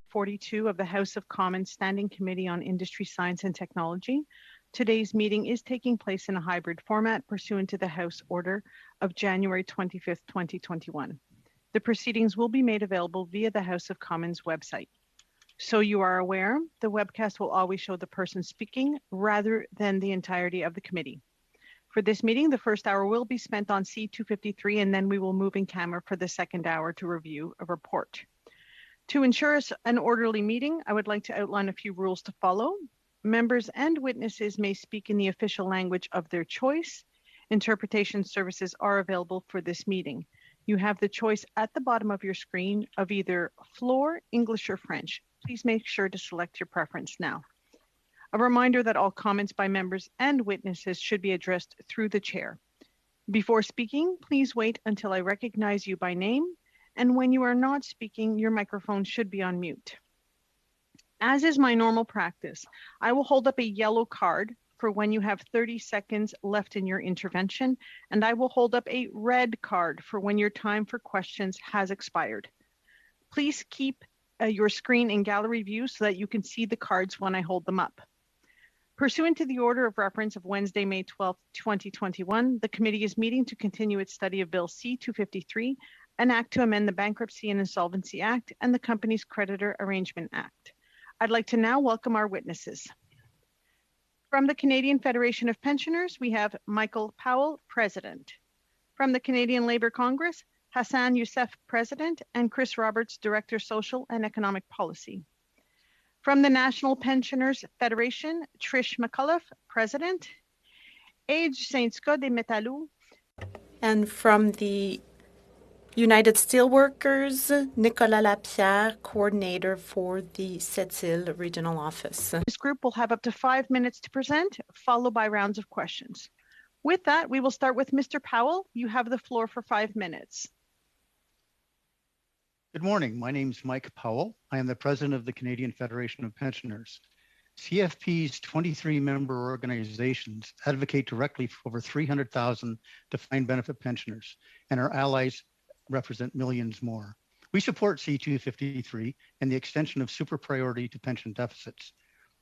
42 of the House of Commons Standing Committee on Industry, Science and Technology. Today's meeting is taking place in a hybrid format pursuant to the House Order of January 25th, 2021. The proceedings will be made available via the House of Commons website. So you are aware, the webcast will always show the person speaking rather than the entirety of the committee. For this meeting, the first hour will be spent on C-253, and then we will move in camera for the second hour to review a report. To ensure an orderly meeting, I would like to outline a few rules to follow. Members and witnesses may speak in the official language of their choice. Interpretation services are available for this meeting. You have the choice at the bottom of your screen of either floor, English, or French. Please make sure to select your preference now. A reminder that all comments by members and witnesses should be addressed through the chair. Before speaking, please wait until I recognize you by name, and when you are not speaking, your microphone should be on mute. As is my normal practice, I will hold up a yellow card for when you have 30 seconds left in your intervention, and I will hold up a red card for when your time for questions has expired. Please keep your screen in gallery view so that you can see the cards when I hold them up. Pursuant to the order of reference of Wednesday, May 12, 2021, the committee is meeting to continue its study of Bill C-253, an act to amend the Bankruptcy and Insolvency Act and the Companies Creditor Arrangement Act. I'd like to now welcome our witnesses. From the Canadian Federation of Pensioners, we have Michael Powell, President. From the Canadian Labour Congress, Hassan Youssef, President, and Chris Roberts, Director, Social and Economic Policy. From the National Pensioners Federation, Trish McCullough, President. Et du Syndicat des Métallos. And from the United Steelworkers, Nicolas Lapierre, Coordinator for the Sept-Îles Regional Office. This group will have up to 5 minutes to present, followed by rounds of questions. With that, we will start with Mr. Powell. You have the floor for 5 minutes. Good morning. My name is Mike Powell. I am the president of the Canadian Federation of Pensioners. CFP's 23 member organizations advocate directly for over 300,000 defined benefit pensioners, and our allies represent millions more. We support C-253 and the extension of super priority to pension deficits.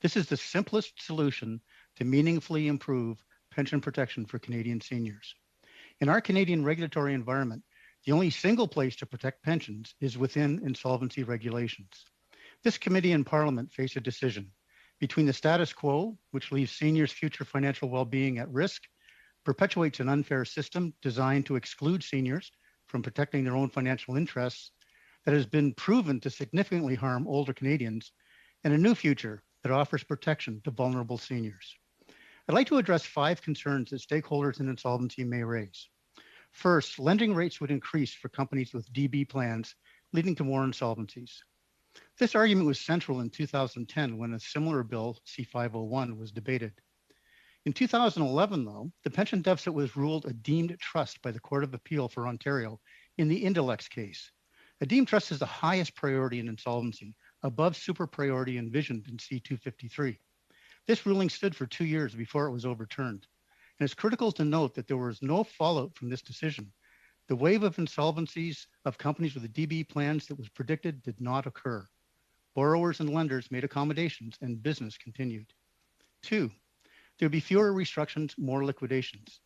This is the simplest solution to meaningfully improve pension protection for Canadian seniors. In our Canadian regulatory environment, the only single place to protect pensions is within insolvency regulations. This committee and Parliament face a decision between the status quo, which leaves seniors' future financial well-being at risk, perpetuates an unfair system designed to exclude seniors from protecting their own financial interests, that has been proven to significantly harm older Canadians, and a new future that offers protection to vulnerable seniors. I'd like to address 5 concerns that stakeholders in insolvency may raise. First, lending rates would increase for companies with DB plans, leading to more insolvencies. This argument was central in 2010 when a similar bill, C-501, was debated. In 2011, though, the pension deficit was ruled a deemed trust by the Court of Appeal for Ontario in the INDU case. A deemed trust is the highest priority in insolvency, above super priority envisioned in C-253. This ruling stood for 2 years before it was overturned. And it's critical to note that there was no fallout from this decision. The wave of insolvencies of companies with DB plans that was predicted did not occur. Borrowers and lenders made accommodations and business continued. 2, there would be fewer restructurings, more liquidations.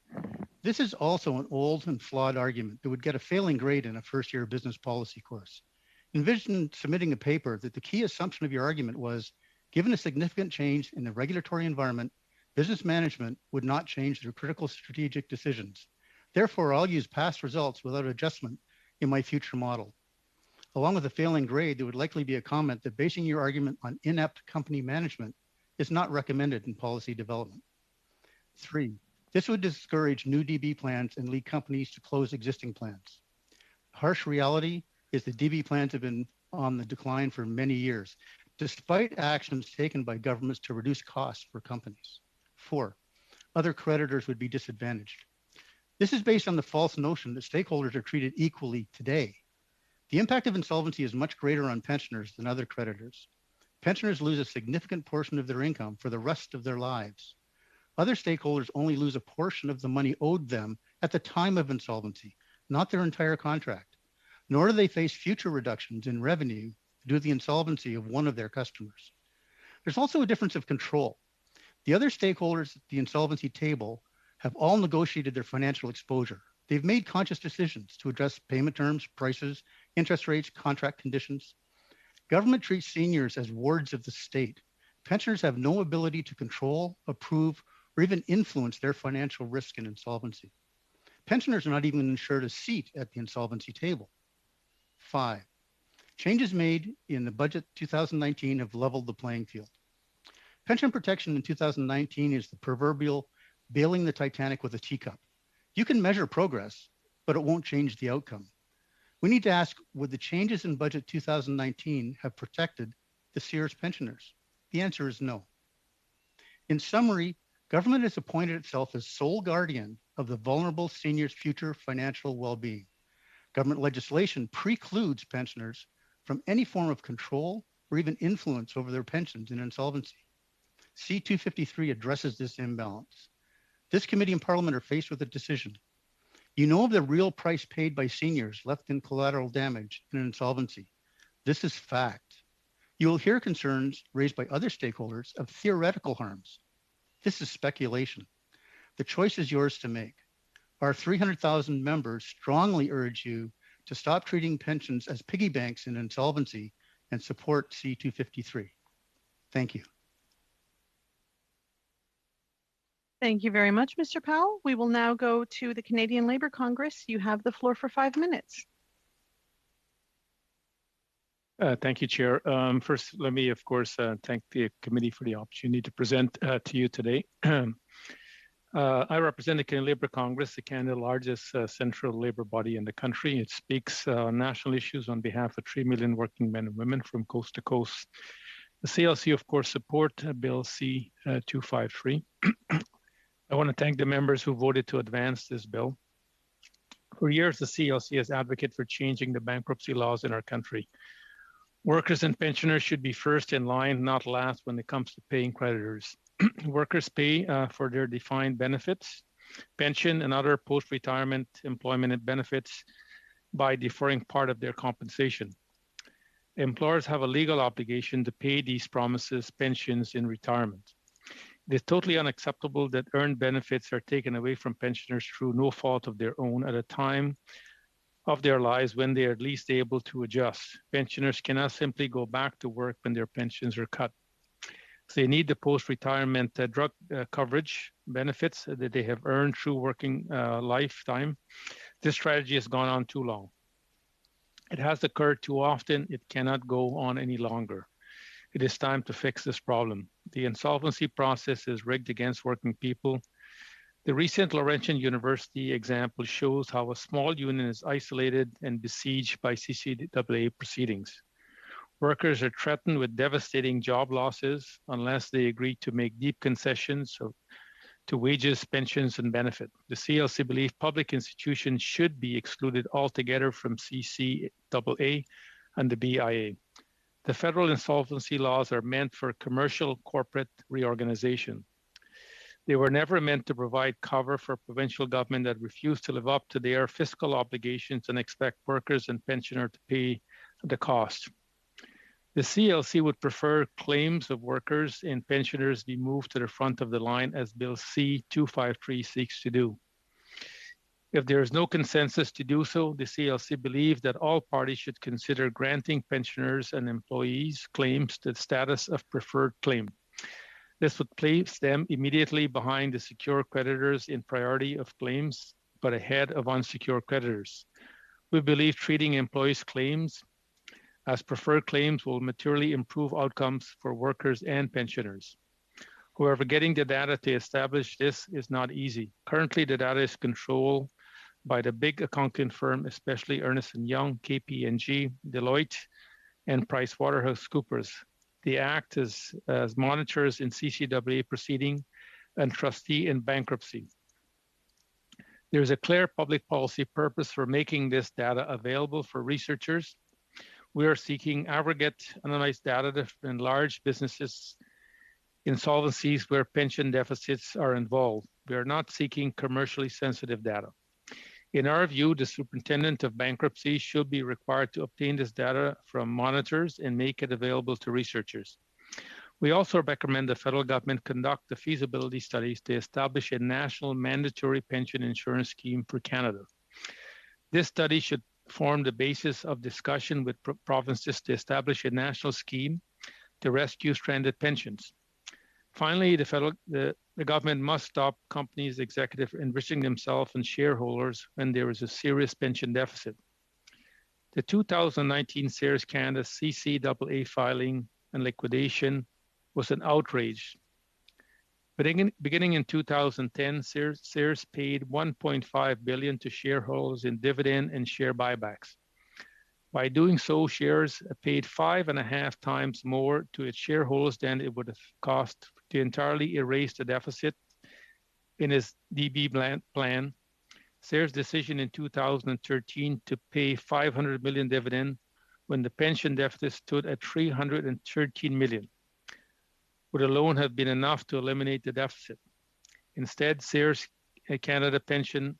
This is also an old and flawed argument that would get a failing grade in a first-year business policy course. Envision submitting a paper that the key assumption of your argument was, given a significant change in the regulatory environment, business management would not change their critical strategic decisions. Therefore, I'll use past results without adjustment in my future model. Along with a failing grade, there would likely be a comment that basing your argument on inept company management is not recommended in policy development. 3, this would discourage new DB plans and lead companies to close existing plans. Harsh reality is that DB plans have been on the decline for many years, despite actions taken by governments to reduce costs for companies. 4, other creditors would be disadvantaged. This is based on the false notion that stakeholders are treated equally today. The impact of insolvency is much greater on pensioners than other creditors. Pensioners lose a significant portion of their income for the rest of their lives. Other stakeholders only lose a portion of the money owed them at the time of insolvency, not their entire contract, nor do they face future reductions in revenue due to the insolvency of one of their customers. There's also a difference of control. The other stakeholders at the insolvency table have all negotiated their financial exposure. They've made conscious decisions to address payment terms, prices, interest rates, contract conditions. Government treats seniors as wards of the state. Pensioners have no ability to control, approve, or even influence their financial risk in insolvency. Pensioners are not even ensured a seat at the insolvency table. 5. Changes made in the budget 2019 have leveled the playing field. Pension protection in 2019 is the proverbial bailing the Titanic with a teacup. You can measure progress, but it won't change the outcome. We need to ask, would the changes in budget 2019 have protected the Sears pensioners? The answer is no. In summary, government has appointed itself as sole guardian of the vulnerable seniors' future financial well-being. Government legislation precludes pensioners from any form of control or even influence over their pensions in insolvency. C-253 addresses this imbalance. This committee and Parliament are faced with a decision. You know of the real price paid by seniors left in collateral damage in an insolvency. This is fact. You will hear concerns raised by other stakeholders of theoretical harms. This is speculation. The choice is yours to make. Our 300,000 members strongly urge you to stop treating pensions as piggy banks in insolvency and support C-253. Thank you. Thank you very much, Mr. Powell. We will now go to the Canadian Labour Congress. You have the floor for 5 minutes. Thank you, Chair. First, let me, of course, thank the committee for the opportunity to present to you today. I represent the Canadian Labour Congress, the Canada's largest central labour body in the country. It speaks on national issues on behalf of 3 million working men and women from coast to coast. The CLC, of course, support Bill C-253. I want to thank the members who voted to advance this bill. For years, the CLC has advocated for changing the bankruptcy laws in our country. Workers and pensioners should be first in line, not last when it comes to paying creditors. Workers pay for their defined benefits, pension, and other post-retirement employment benefits by deferring part of their compensation. Employers have a legal obligation to pay these promises pensions in retirement. It is totally unacceptable that earned benefits are taken away from pensioners through no fault of their own at a time of their lives when they are at least able to adjust. Pensioners cannot simply go back to work when their pensions are cut. So they need the post-retirement drug coverage benefits that they have earned through working lifetime. This strategy has gone on too long. It has occurred too often. It cannot go on any longer. It is time to fix this problem. The insolvency process is rigged against working people. The recent Laurentian University example shows how a small union is isolated and besieged by CCAA proceedings. Workers are threatened with devastating job losses unless they agree to make deep concessions to wages, pensions, and benefit. The CLC believes public institutions should be excluded altogether from CCAA and the BIA. The federal insolvency laws are meant for commercial corporate reorganization. They were never meant to provide cover for provincial government that refused to live up to their fiscal obligations and expect workers and pensioners to pay the cost. The CLC would prefer claims of workers and pensioners be moved to the front of the line as Bill C-253 seeks to do. If there is no consensus to do so, the CLC believes that all parties should consider granting pensioners and employees claims the status of preferred claim. This would place them immediately behind the secure creditors in priority of claims, but ahead of unsecured creditors. We believe treating employees' claims as preferred claims will materially improve outcomes for workers and pensioners. However, getting the data to establish this is not easy. Currently, the data is controlled by the big accounting firm, especially Ernst & Young, KPMG, Deloitte, and PricewaterhouseCoopers. They act as monitors in CCAA proceeding and trustee in bankruptcy. There is a clear public policy purpose for making this data available for researchers. We are seeking aggregate analyzed data in large businesses insolvencies where pension deficits are involved. We are not seeking commercially sensitive data. In our view, the superintendent of bankruptcy should be required to obtain this data from monitors and make it available to researchers. We also recommend the federal government conduct the feasibility studies to establish a national mandatory pension insurance scheme for Canada. This study should form the basis of discussion with provinces to establish a national scheme to rescue stranded pensions. Finally, the government must stop companies' executives enriching themselves and shareholders when there is a serious pension deficit. The 2019 Sears Canada CCAA filing and liquidation was an outrage. Beginning in 2010, Sears paid $1.5 billion to shareholders in dividend and share buybacks. By doing so, Sears paid 5.5 times more to its shareholders than it would have cost to entirely erase the deficit in its DB plan. Sears' decision in 2013 to pay $500 million dividend when the pension deficit stood at $313 million would alone have been enough to eliminate the deficit. Instead, Sears Canada pensioners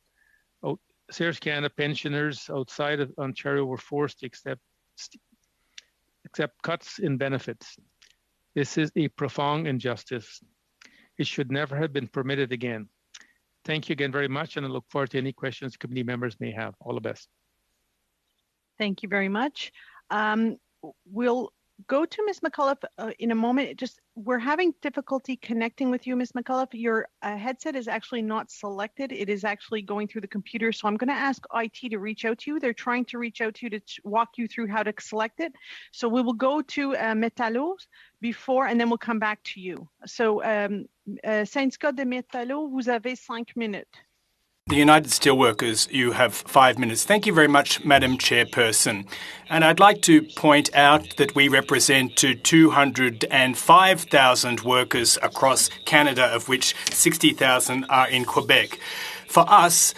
outside of Ontario were forced to accept cuts in benefits. This is a profound injustice. It should never have been permitted again. Thank you again very much, and I look forward to any questions committee members may have. All the best. Thank you very much. We'll go to Ms. McCullough in a moment. We're having difficulty connecting with you, Ms. McCullough. Your headset is actually not selected. It is actually going through the computer. So I'm going to ask IT to reach out to you. They're trying to reach out to you to walk you through how to select it. So we will go to Métallo before, and then we'll come back to you. So Syndicat de Métallo, vous avez 5 minutes. The United Steelworkers, you have 5 minutes. Thank you very much, Madam Chairperson. And I'd like to point out that we represent 205,000 workers across Canada, of which 60,000 are in Quebec. For us,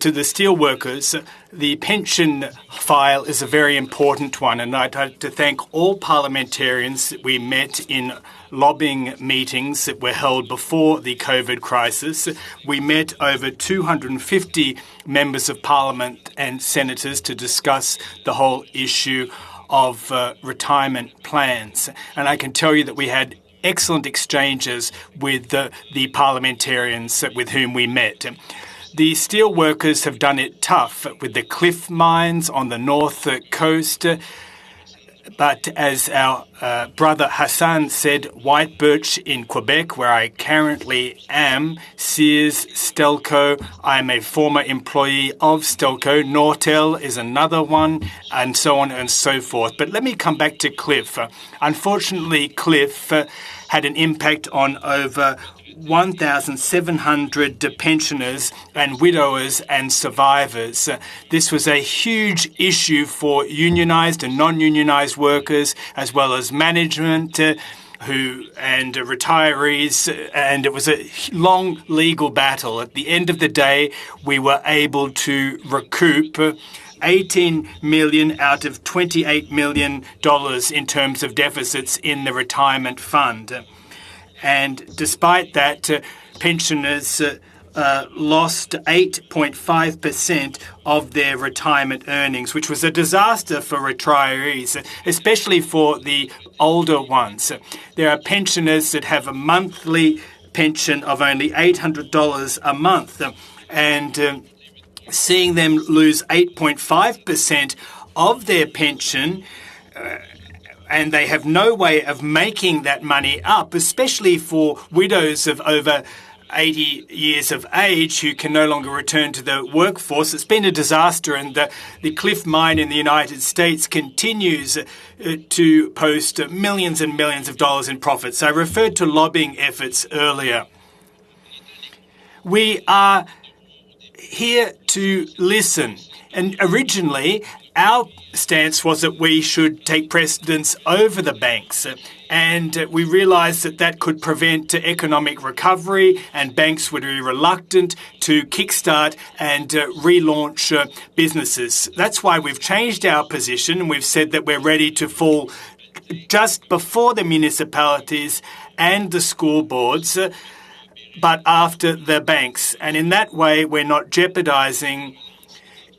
to the steelworkers, the pension file is a very important one, and I'd like to thank all parliamentarians that we met in lobbying meetings that were held before the COVID crisis. We met over 250 members of parliament and senators to discuss the whole issue of retirement plans. And I can tell you that we had excellent exchanges with the parliamentarians with whom we met. The steelworkers have done it tough with the cliff mines on the north coast. But as our brother Hassan said, White Birch in Quebec, where I currently am, Sears, Stelco, I'm a former employee of Stelco, Nortel is another one, and so on and so forth. But let me come back to Cliff. Unfortunately, Cliff had an impact on over 1,700 pensioners and widowers and survivors. This was a huge issue for unionised and non-unionised workers, as well as management and retirees, and it was a long legal battle. At the end of the day, we were able to recoup $18 million out of $28 million in terms of deficits in the retirement fund. And despite that, pensioners lost 8.5% of their retirement earnings, which was a disaster for retirees, especially for the older ones. There are pensioners that have a monthly pension of only $800 a month, and seeing them lose 8.5% of their pension, and they have no way of making that money up, especially for widows of over 80 years of age who can no longer return to the workforce. It's been a disaster, and the Cliff Mine in the United States continues to post millions and millions of dollars in profits. I referred to lobbying efforts earlier. We are here to listen. And originally, our stance was that we should take precedence over the banks. And we realised that that could prevent economic recovery, and banks would be reluctant to kickstart and relaunch businesses. That's why we've changed our position, and we've said that we're ready to fall just before the municipalities and the school boards, but after the banks. And in that way, we're not jeopardising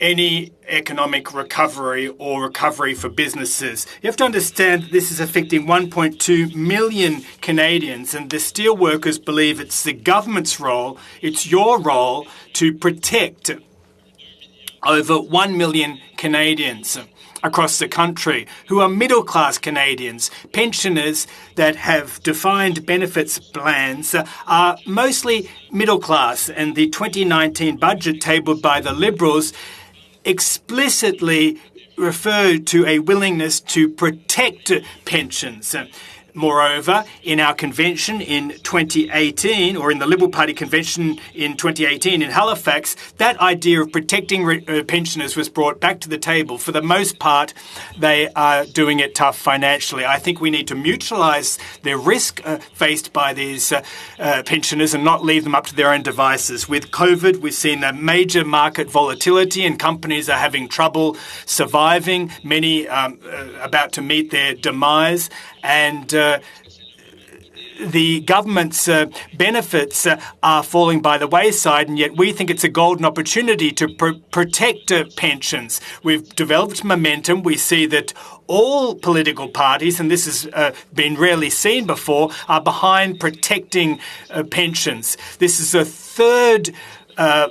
any economic recovery or recovery for businesses. You have to understand that this is affecting 1.2 million Canadians, and the steelworkers believe it's the government's role, it's your role to protect over 1 million Canadians across the country who are middle-class Canadians. Pensioners that have defined benefits plans are mostly middle-class, and the 2019 budget tabled by the Liberals explicitly referred to a willingness to protect pensions. Moreover, in our convention in 2018, or in the Liberal Party convention in 2018 in Halifax, that idea of protecting pensioners was brought back to the table. For the most part, they are doing it tough financially. I think we need to mutualise the risk faced by these pensioners and not leave them up to their own devices. With COVID, we've seen a major market volatility and companies are having trouble surviving, many about to meet their demise. And the government's benefits are falling by the wayside, and yet we think it's a golden opportunity to protect pensions. We've developed momentum. We see that all political parties, and this has been rarely seen before, are behind protecting pensions. This is a third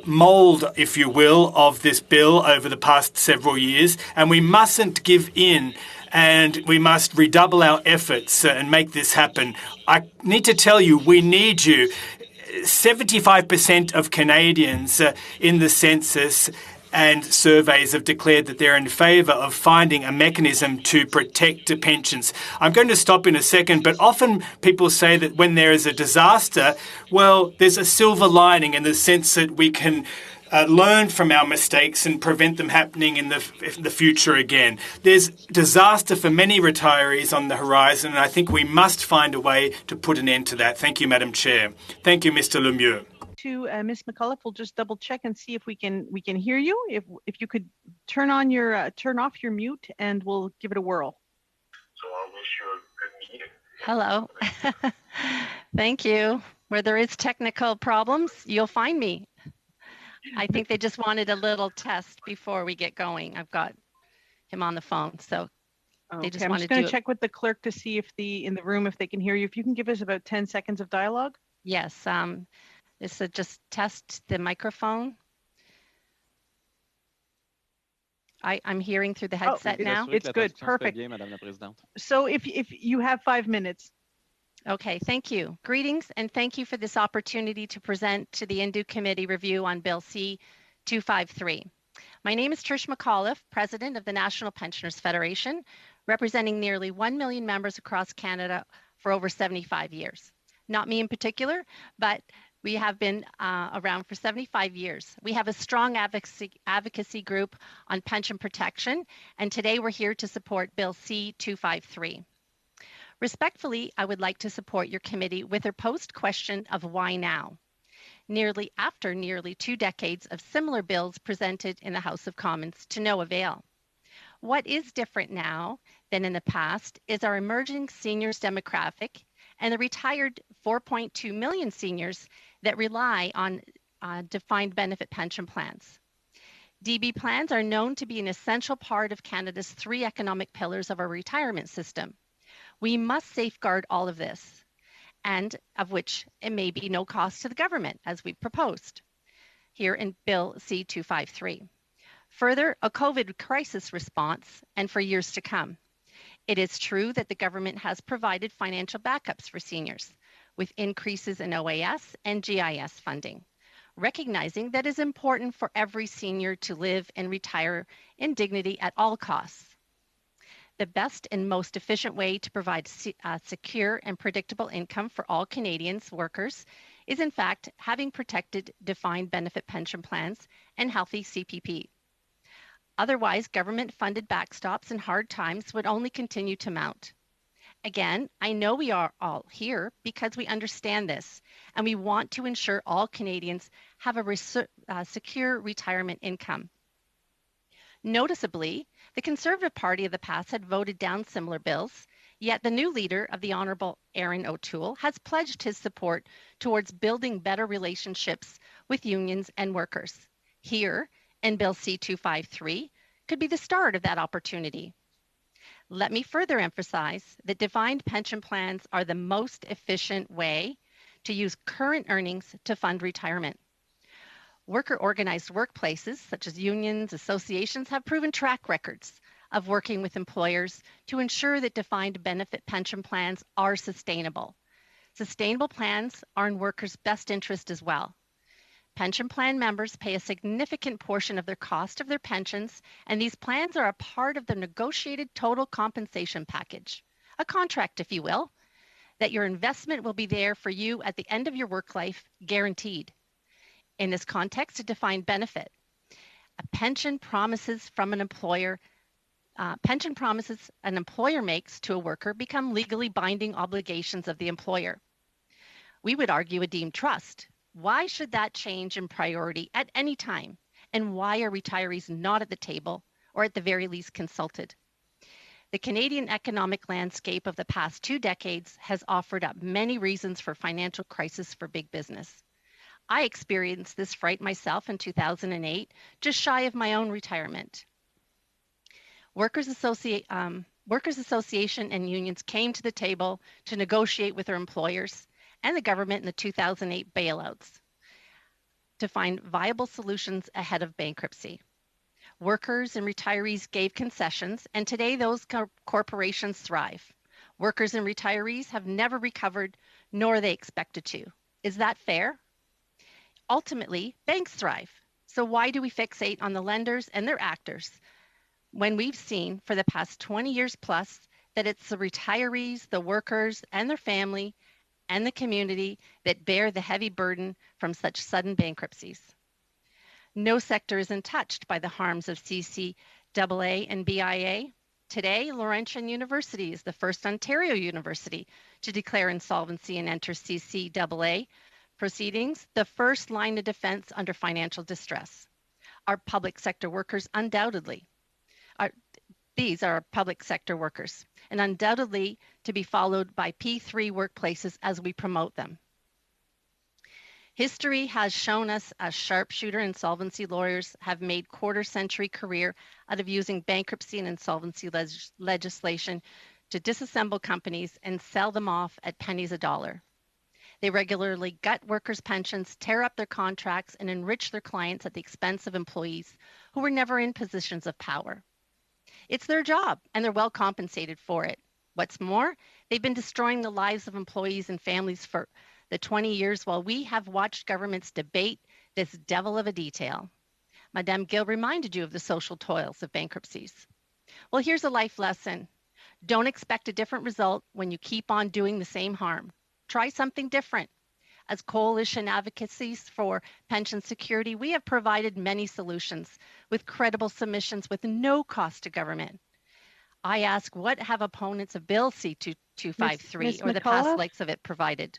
mould, if you will, of this bill over the past several years, and we mustn't give in. And we must redouble our efforts and make this happen. I need to tell you, we need you. 75% of Canadians in the census and surveys have declared that they're in favour of finding a mechanism to protect pensions. I'm going to stop in a second, but often people say that when there is a disaster, well, there's a silver lining in the sense that we can learn from our mistakes and prevent them happening in the future again. There's disaster for many retirees on the horizon, and I think we must find a way to put an end to that. Thank you, Madam Chair. Thank you, Mr. Lemieux. To Ms. McAuliffe, we'll just double check and see if we can hear you. If you could turn off your mute, and we'll give it a whirl. So I wish you a good meeting. Hello. Thank you. Where there is technical problems, you'll find me. I think they just wanted a little test before we get going. I've got him on the phone, so they just I'm want just to going to check with the clerk to see if in the room if they can hear you. If you can give us about 10 seconds of dialogue. Yes. This is just test the microphone. I'm hearing through the headset now. It's good. Perfect. So if you have 5 minutes. Okay, thank you. Greetings, and thank you for this opportunity to present to the INDU Committee review on Bill C-253. My name is Trish McAuliffe, President of the National Pensioners Federation, representing nearly 1 million members across Canada for over 75 years. Not me in particular, but we have been around for 75 years. We have a strong advocacy group on pension protection, and today we're here to support Bill C-253. Respectfully, I would like to support your committee with their posed question of why now? After nearly 2 decades of similar bills presented in the House of Commons to no avail. What is different now than in the past is our emerging seniors demographic and the retired 4.2 million seniors that rely on defined benefit pension plans. DB plans are known to be an essential part of Canada's 3 economic pillars of our retirement system. We must safeguard all of this, and of which it may be no cost to the government, as we proposed here in Bill C-253. Further, a COVID crisis response, and for years to come. It is true that the government has provided financial backups for seniors, with increases in OAS and GIS funding, recognizing that it is important for every senior to live and retire in dignity at all costs. The best and most efficient way to provide secure and predictable income for all Canadians workers is in fact having protected defined benefit pension plans and healthy CPP. Otherwise, government-funded backstops in hard times would only continue to mount. Again, I know we are all here because we understand this, and we want to ensure all Canadians have a secure retirement income. Noticeably, the Conservative Party of the past had voted down similar bills, yet the new leader of the Honourable Erin O'Toole has pledged his support towards building better relationships with unions and workers, here and Bill C-253 could be the start of that opportunity. Let me further emphasize that defined pension plans are the most efficient way to use current earnings to fund retirement. Worker-organized workplaces, such as unions, associations, have proven track records of working with employers to ensure that defined benefit pension plans are sustainable. Sustainable plans are in workers' best interest as well. Pension plan members pay a significant portion of their cost of their pensions, and these plans are a part of the negotiated total compensation package, a contract, if you will, that your investment will be there for you at the end of your work life, guaranteed. In this context, a defined benefit. A pension promises from an employer pension promises an employer makes to a worker become legally binding obligations of the employer. We would argue a deemed trust. Why should that change in priority at any time? And why are retirees not at the table, or at the very least consulted? The Canadian economic landscape of the past 2 decades has offered up many reasons for financial crisis for big business. I experienced this fright myself in 2008, just shy of my own retirement. Workers Association and unions came to the table to negotiate with their employers and the government in the 2008 bailouts to find viable solutions ahead of bankruptcy. Workers and retirees gave concessions, and today those corporations thrive. Workers and retirees have never recovered, nor are they expected to. Is that fair? Ultimately, banks thrive. So why do we fixate on the lenders and their actors when we've seen for the past 20 years plus that it's the retirees, the workers, and their family, and the community that bear the heavy burden from such sudden bankruptcies? No sector is untouched by the harms of CCAA and BIA. Today, Laurentian University is the first Ontario university to declare insolvency and enter CCAA proceedings, the first line of defense under financial distress. Our public sector workers undoubtedly these are public sector workers, and undoubtedly to be followed by P3 workplaces as we promote them. History has shown us as sharpshooter insolvency lawyers have made quarter-century career out of using bankruptcy and insolvency legislation to disassemble companies and sell them off at pennies a dollar. They regularly gut workers' pensions, tear up their contracts, and enrich their clients at the expense of employees who were never in positions of power. It's their job, and they're well compensated for it. What's more, they've been destroying the lives of employees and families for the 20 years while we have watched governments debate this devil of a detail. Madame Gill reminded you of the social toils of bankruptcies. Well, here's a life lesson. Don't expect a different result when you keep on doing the same harm. Try something different. As coalition advocacies for pension security, we have provided many solutions with credible submissions with no cost to government. I ask, what have opponents of Bill C-253 or the past likes of it provided?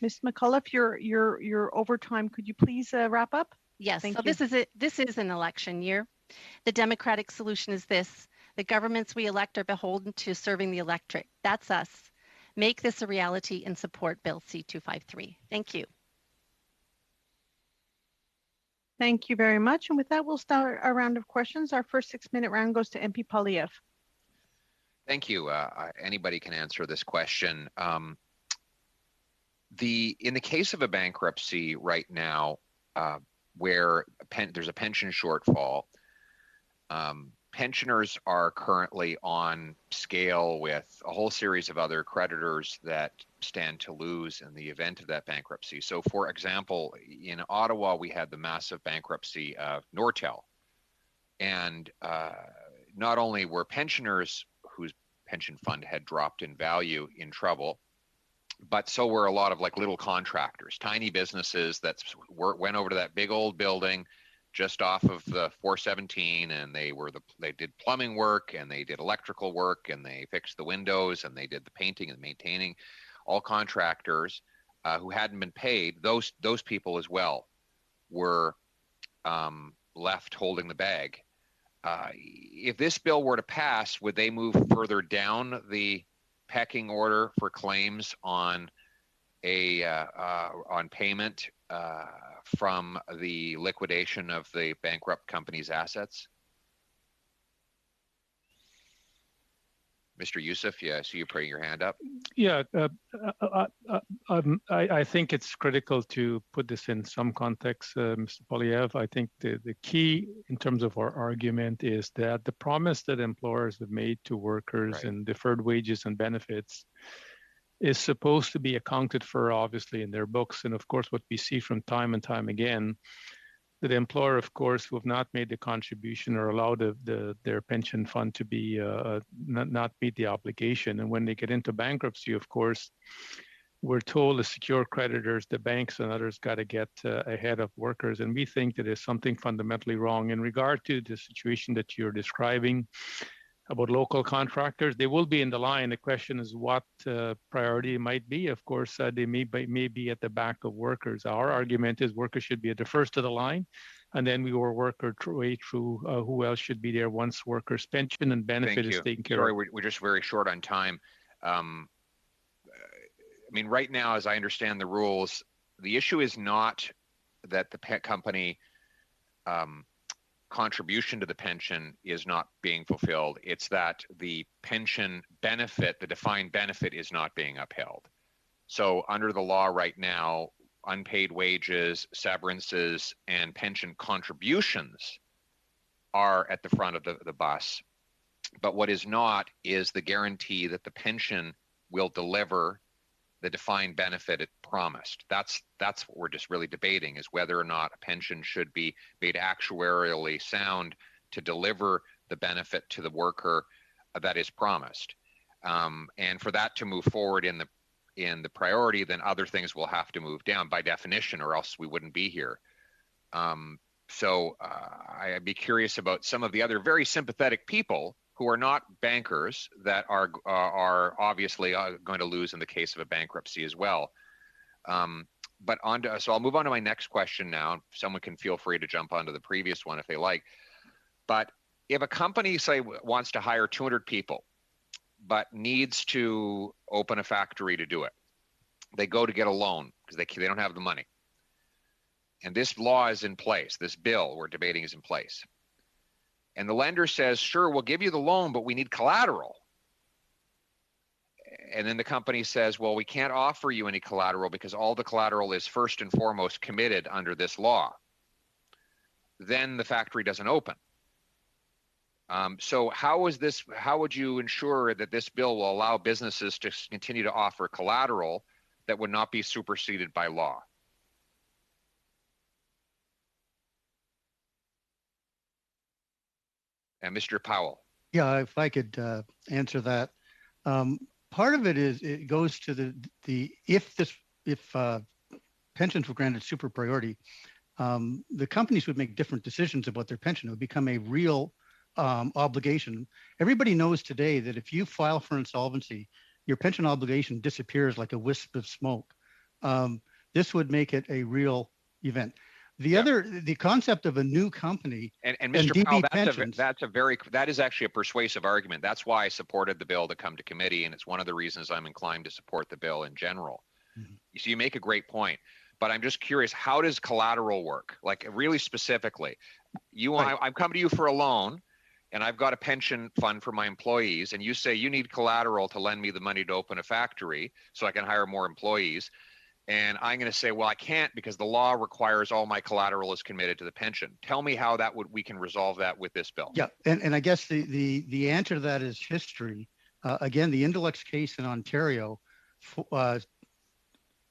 Ms. McCullough, you're over time. Could you please wrap up? Yes. Thank so you. This is an election year. The Democratic solution is this: the governments we elect are beholden to serving the electorate. That's us. Make this a reality and support Bill C-253. Thank you. Thank you very much. And with that, we'll start our round of questions. Our first 6-minute round goes to MP Polyev. Thank you. Anybody can answer this question. In the case of a bankruptcy right now, where there's a pension shortfall, pensioners are currently on scale with a whole series of other creditors that stand to lose in the event of that bankruptcy. So, for example, in Ottawa, we had the massive bankruptcy of Nortel. And not only were pensioners whose pension fund had dropped in value in trouble, but so were a lot of little contractors, tiny businesses that went over to that big old building just off of the 417, and they did plumbing work, and they did electrical work, and they fixed the windows, and they did the painting and maintaining. All contractors who hadn't been paid, those people as well were left holding the bag. If this bill were to pass, would they move further down the pecking order for claims on on payment from the liquidation of the bankrupt company's assets? Mr. Youssef, yeah, I see you putting your hand up. Yeah, I think it's critical to put this in some context, Mr. Polyev. I think the key in terms of our argument is that the promise that employers have made to workers in deferred wages and benefits is supposed to be accounted for, obviously, in their books. And of course, what we see from time and time again, that the employer, of course, who have not made the contribution or allowed their pension fund to be not meet the obligation. And when they get into bankruptcy, of course, we're told the secure creditors, the banks and others, got to get ahead of workers. And we think that there's something fundamentally wrong in regard to the situation that you're describing about local contractors. They will be in the line. The question is what priority might be. Of course, they may be at the back of workers. Our argument is workers should be at the first of the line, and then we will work our way through who else should be there once workers' pension and benefit is taken care of. Sorry, we're just very short on time. I mean, right now, as I understand the rules, the issue is not that the pet company contribution to the pension is not being fulfilled. It's that the pension benefit, the defined benefit, is not being upheld. So under the law right now, unpaid wages, severances, and pension contributions are at the front of the bus. But what is not is the guarantee that the pension will deliver the defined benefit it promised. That's what we're just really debating, is whether or not a pension should be made actuarially sound to deliver the benefit to the worker that is promised. And for that to move forward in the priority, then other things will have to move down by definition, or else we wouldn't be here. So I'd be curious about some of the other very sympathetic people who are not bankers that are obviously going to lose in the case of a bankruptcy as well. So I'll move on to my next question now. Someone can feel free to jump onto the previous one if they like. But if a company, say, wants to hire 200 people, but needs to open a factory to do it, they go to get a loan because they don't have the money. And this law is in place. This bill we're debating is in place. And the lender says, sure, we'll give you the loan, but we need collateral. And then the company says, well, we can't offer you any collateral because all the collateral is first and foremost committed under this law. Then the factory doesn't open. So how would you ensure that this bill will allow businesses to continue to offer collateral that would not be superseded by law? And Mr. Powell. Yeah, if I could answer that. Part of it is it goes to if pensions were granted super priority, the companies would make different decisions about their pension. It would become a real obligation. Everybody knows today that if you file for insolvency, your pension obligation disappears like a wisp of smoke. This would make it a real event. The concept of a new company and Mr. DB Powell, pensions, that is actually a persuasive argument. That's why I supported the bill to come to committee, and it's one of the reasons I'm inclined to support the bill in general. Mm-hmm. So you make a great point, but I'm just curious, how does collateral work? Like really specifically, I'm coming to you for a loan, and I've got a pension fund for my employees, and you say you need collateral to lend me the money to open a factory so I can hire more employees. And I'm going to say, well, I can't because the law requires all my collateral is committed to the pension. Tell me how we can resolve that with this bill. Yeah, and I guess the answer to that is history. Again, the Indulux case in Ontario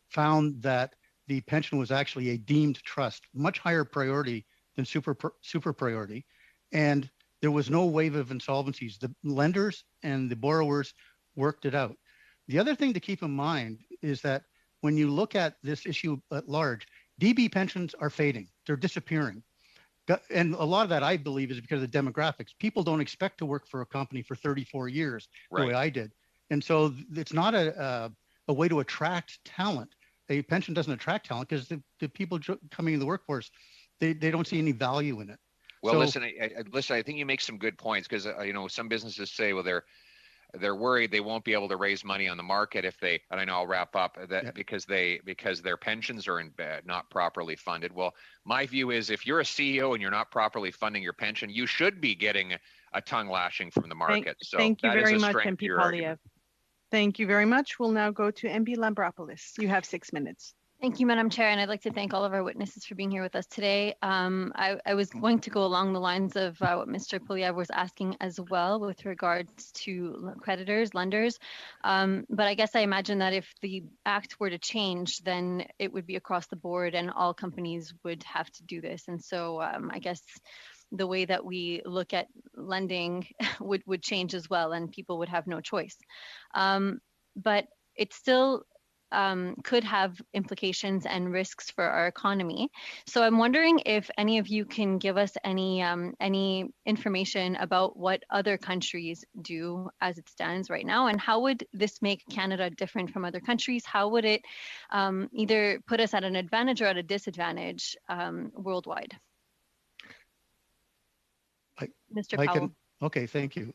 found that the pension was actually a deemed trust, much higher priority than super priority, and there was no wave of insolvencies. The lenders and the borrowers worked it out. The other thing to keep in mind is that when you look at this issue at large, DB pensions are fading. They're disappearing. And a lot of that, I believe, is because of the demographics. People don't expect to work for a company for 34 years the way I did. And so it's not a way to attract talent. A pension doesn't attract talent because the people coming in the workforce, they don't see any value in it. Well, listen, I think you make some good points because, some businesses say, well, they're worried they won't be able to raise money on the market if they, and I know I'll wrap up, that Yep. because their pensions are not properly funded. Well, my view is if you're a CEO and you're not properly funding your pension, you should be getting a tongue lashing from the market. Thank you that is very a much, strength to MP your argument. Polyev. Thank you very much. We'll now go to MP Lambropoulos. You have 6 minutes. Thank you, Madam Chair, and I'd like to thank all of our witnesses for being here with us today. I was going to go along the lines of what Mr. Polyev was asking as well with regards to creditors, lenders, but I guess I imagine that if the act were to change, then it would be across the board and all companies would have to do this. And so I guess the way that we look at lending would change as well, and people would have no choice. But it's still could have implications and risks for our economy. So I'm wondering if any of you can give us any information about what other countries do as it stands right now, and how would this make Canada different from other countries? How would it either put us at an advantage or at a disadvantage worldwide? Mr. Powell. Okay, thank you.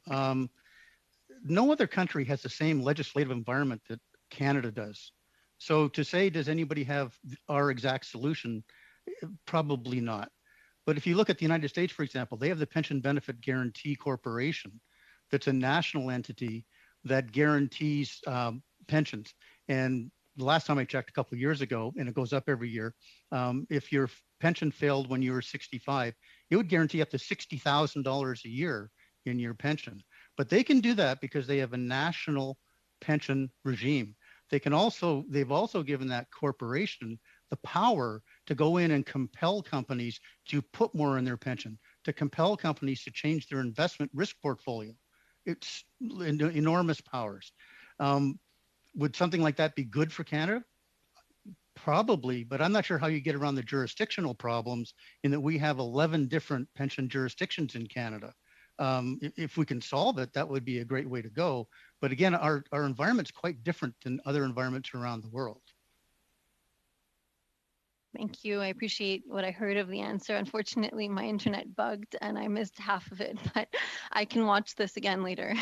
No other country has the same legislative environment that Canada does. So to say, does anybody have our exact solution? Probably not. But if you look at the United States, for example, they have the Pension Benefit Guarantee Corporation. That's a national entity that guarantees pensions. And the last time I checked a couple of years ago, and it goes up every year, if your pension failed when you were 65, it would guarantee up to $60,000 a year in your pension. But they can do that because they have a national pension regime. They've also given that corporation the power to go in and compel companies to put more in their pension, to compel companies to change their investment risk portfolio. It's enormous powers. Would something like that be good for Canada? Probably, but I'm not sure how you get around the jurisdictional problems in that we have 11 different pension jurisdictions in Canada. If we can solve it, that would be a great way to go. But again, our environment's quite different than other environments around the world. Thank you. I appreciate what I heard of the answer. Unfortunately, my internet bugged and I missed half of it, but I can watch this again later.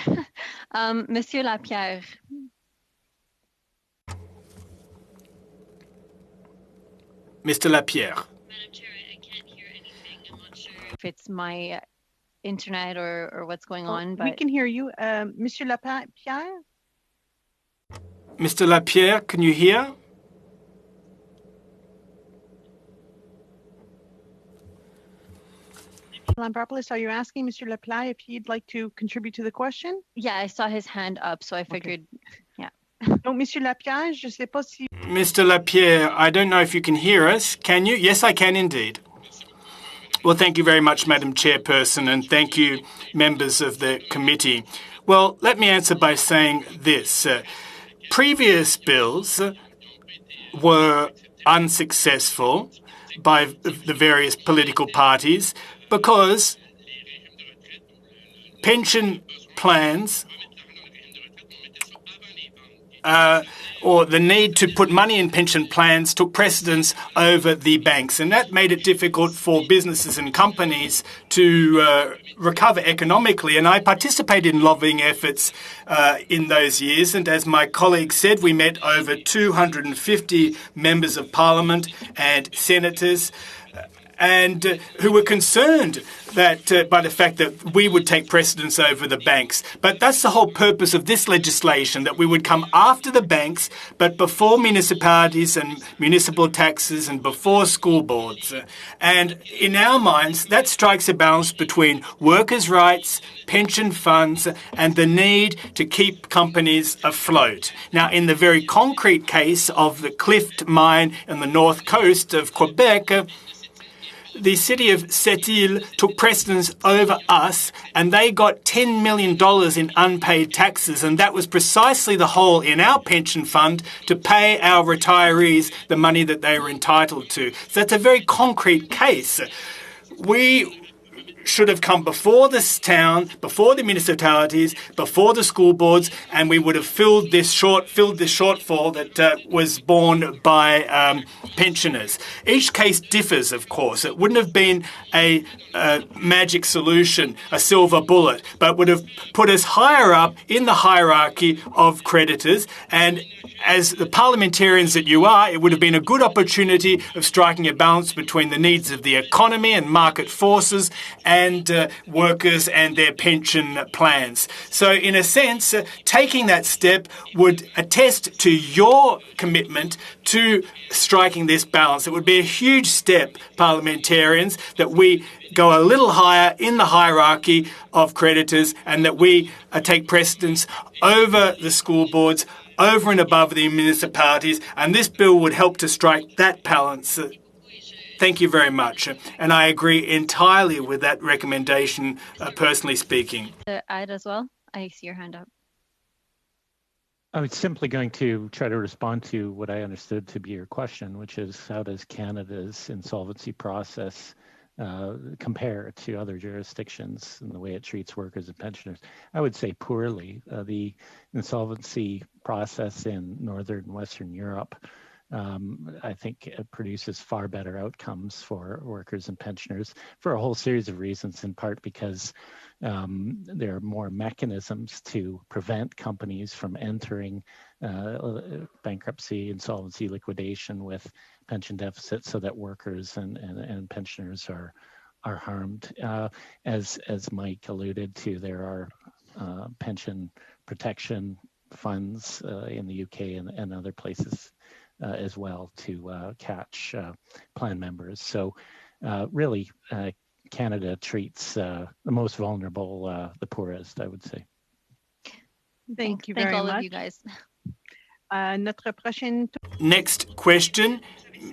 Monsieur Lapierre. Mr. Lapierre. Madam Chair, I can't hear anything. I'm not sure if it's my internet or what's going on, but we can hear you. Monsieur Lapierre? Mr. Lapierre, can you hear? Lambropoulos, are you asking Mr. Lapierre if he'd like to contribute to the question? Yeah, I saw his hand up, so I figured, yeah. Donc, Monsieur Lapierre, je sais pas si... Mr. Lapierre, I don't know if you can hear us. Can you? Yes, I can indeed. Well, thank you very much, Madam Chairperson, and thank you, members of the committee. Well, let me answer by saying this. Previous bills were unsuccessful by the various political parties because pension plans or the need to put money in pension plans took precedence over the banks. And that made it difficult for businesses and companies to recover economically. And I participated in lobbying efforts in those years. And as my colleague said, we met over 250 members of parliament and senators and who were concerned that by the fact that we would take precedence over the banks. But that's the whole purpose of this legislation, that we would come after the banks, but before municipalities and municipal taxes and before school boards. And in our minds, that strikes a balance between workers' rights, pension funds, and the need to keep companies afloat. Now, in the very concrete case of the Clift mine on the north coast of Quebec, the city of Sept-Îles took precedence over us, and they got $10 million in unpaid taxes, and that was precisely the hole in our pension fund to pay our retirees the money that they were entitled to. So that's a very concrete case. We should have come before this town, before the municipalities, before the school boards, and we would have filled this shortfall that was borne by pensioners. Each case differs, of course. It wouldn't have been a magic solution, a silver bullet, but would have put us higher up in the hierarchy of creditors. And as the parliamentarians that you are, it would have been a good opportunity of striking a balance between the needs of the economy and market forces and workers and their pension plans. So in a sense, taking that step would attest to your commitment to striking this balance. It would be a huge step, parliamentarians, that we go a little higher in the hierarchy of creditors and that we take precedence over the school boards, over and above the municipalities, and this bill would help to strike that balance. Thank you very much. And I agree entirely with that recommendation, personally speaking. To add as well, I see your hand up. I was simply going to try to respond to what I understood to be your question, which is how does Canada's insolvency process compare to other jurisdictions in the way it treats workers and pensioners? I would say poorly. The insolvency process in Northern and Western Europe, I think it produces far better outcomes for workers and pensioners for a whole series of reasons, in part because there are more mechanisms to prevent companies from entering bankruptcy, insolvency, liquidation with pension deficits so that workers and pensioners are harmed. As Mike alluded to, there are pension protection funds in the UK and other places as well to catch plan members. So really, Canada treats the most vulnerable the poorest, I would say. Thank you very Thank all much. of you guys. Notre prochaine... Next question.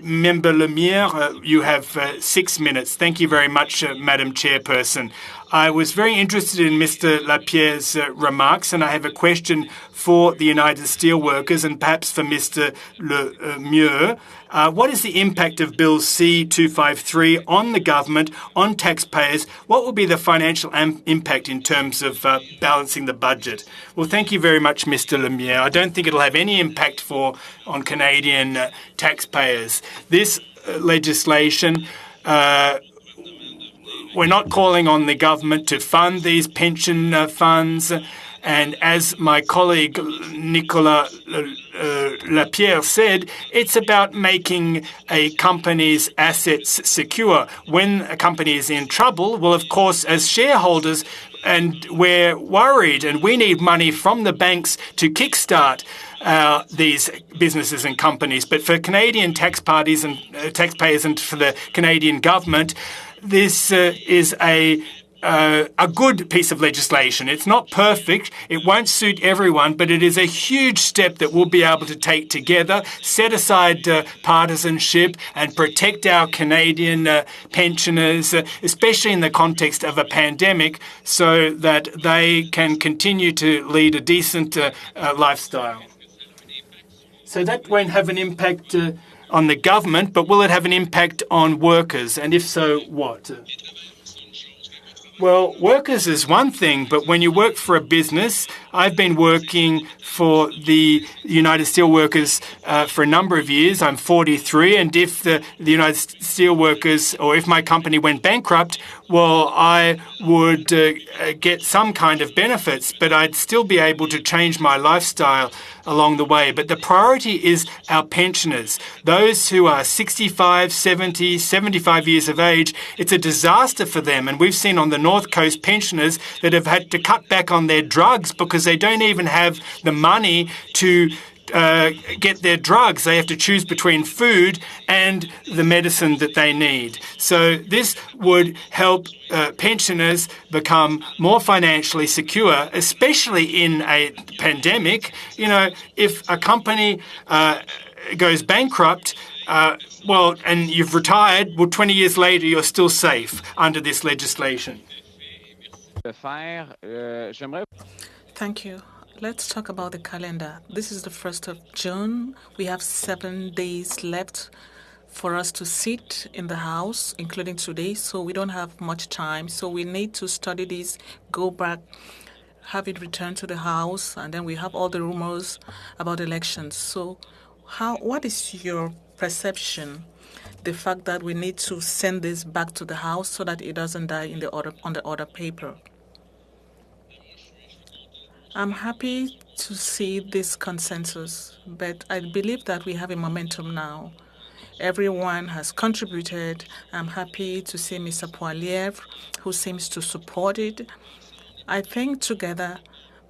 Member Lemire, you have 6 minutes. Thank you very much, Madam Chairperson. I was very interested in Mr. Lapierre's remarks, and I have a question for the United Steelworkers and perhaps for Mr. Lemire. What is the impact of Bill C-253 on the government, on taxpayers? What will be the financial impact in terms of balancing the budget? Well, thank you very much, Mr. Lemire. I don't think it'll have any impact on Canadian taxpayers. This legislation, we're not calling on the government to fund these pension funds. And as my colleague Nicolas Lapierre said, it's about making a company's assets secure. When a company is in trouble, well, of course, as shareholders, and we're worried, and we need money from the banks to kickstart these businesses and companies. But for Canadian taxpayers and for the Canadian government, this is a good piece of legislation. It's not perfect. It won't suit everyone, but it is a huge step that we'll be able to take together, set aside partisanship and protect our Canadian pensioners, especially in the context of a pandemic, so that they can continue to lead a decent lifestyle. So that won't have an impact on the government, but will it have an impact on workers? And if so, what? Well, workers is one thing, but when you work for a business, I've been working for the United Steelworkers for a number of years. I'm 43, and if the United Steelworkers, or if my company went bankrupt, well, I would get some kind of benefits, but I'd still be able to change my lifestyle along the way. But the priority is our pensioners, those who are 65, 70, 75 years of age. It's a disaster for them. And we've seen on the North Coast pensioners that have had to cut back on their drugs because they don't even have the money to get their drugs. They have to choose between food and the medicine that they need. So this would help pensioners become more financially secure, especially in a pandemic. You know, if a company goes bankrupt, well, and you've retired, well, 20 years later, you're still safe under this legislation. Thank you. Let's talk about the calendar. This is the 1st of June. We have 7 days left for us to sit in the House, including today, so we don't have much time. So we need to study this, go back, have it returned to the House, and then we have all the rumors about elections. So what is your perception, the fact that we need to send this back to the House so that it doesn't die on the order paper? I'm happy to see this consensus, but I believe that we have a momentum now. Everyone has contributed. I'm happy to see Mr. Poilievre, who seems to support it. I think together,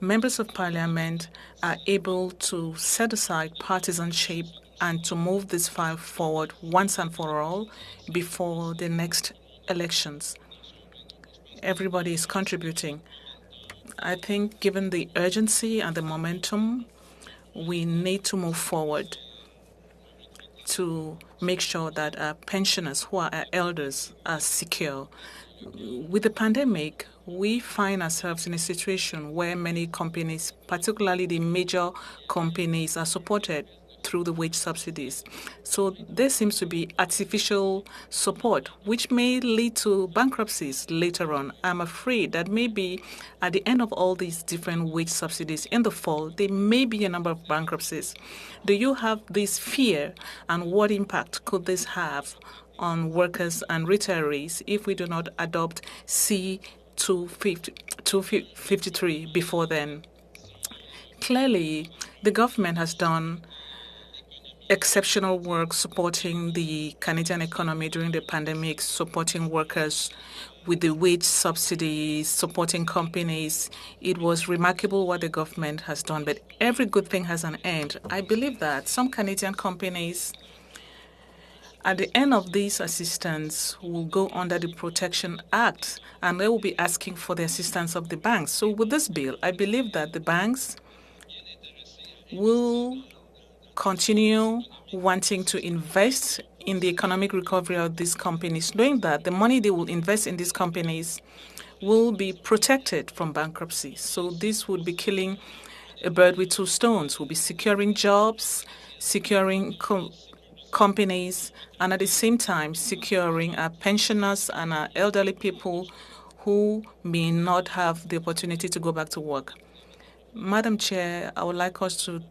members of parliament are able to set aside partisanship and to move this file forward once and for all before the next elections. Everybody is contributing. I think given the urgency and the momentum, we need to move forward to make sure that our pensioners, who are our elders, are secure. With the pandemic, we find ourselves in a situation where many companies, particularly the major companies, are supported through the wage subsidies. So there seems to be artificial support, which may lead to bankruptcies later on. I'm afraid that maybe at the end of all these different wage subsidies in the fall, there may be a number of bankruptcies. Do you have this fear, and what impact could this have on workers and retirees if we do not adopt C-253 before then? Clearly, the government has done exceptional work supporting the Canadian economy during the pandemic, supporting workers with the wage subsidies, supporting companies. It was remarkable what the government has done, but every good thing has an end. I believe that some Canadian companies, at the end of this assistance, will go under the Protection Act, and they will be asking for the assistance of the banks. So with this bill, I believe that the banks will continue wanting to invest in the economic recovery of these companies, knowing that the money they will invest in these companies will be protected from bankruptcy. So this would be killing a bird with two stones. We'll be securing jobs, securing companies, and at the same time securing our pensioners and our elderly people who may not have the opportunity to go back to work. Madam Chair, I would like us to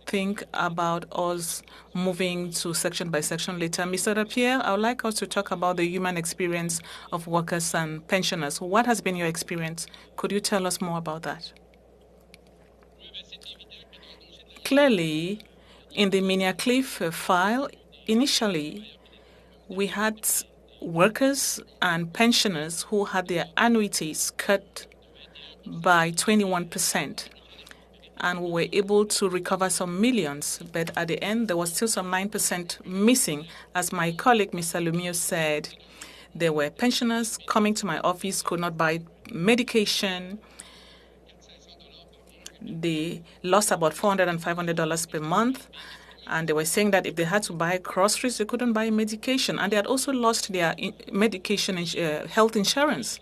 think about us moving to section by section later. Mr. Lapierre, I would like us to talk about the human experience of workers and pensioners. What has been your experience? Could you tell us more about that? Clearly, in the Minia-Cliff file, initially, we had workers and pensioners who had their annuities cut by 21%. And we were able to recover some millions. But at the end, there was still some 9% missing. As my colleague, Mr. Lemieux, said, there were pensioners coming to my office, could not buy medication. They lost about $400 and $500 per month. And they were saying that if they had to buy groceries, they couldn't buy medication. And they had also lost their medication health insurance.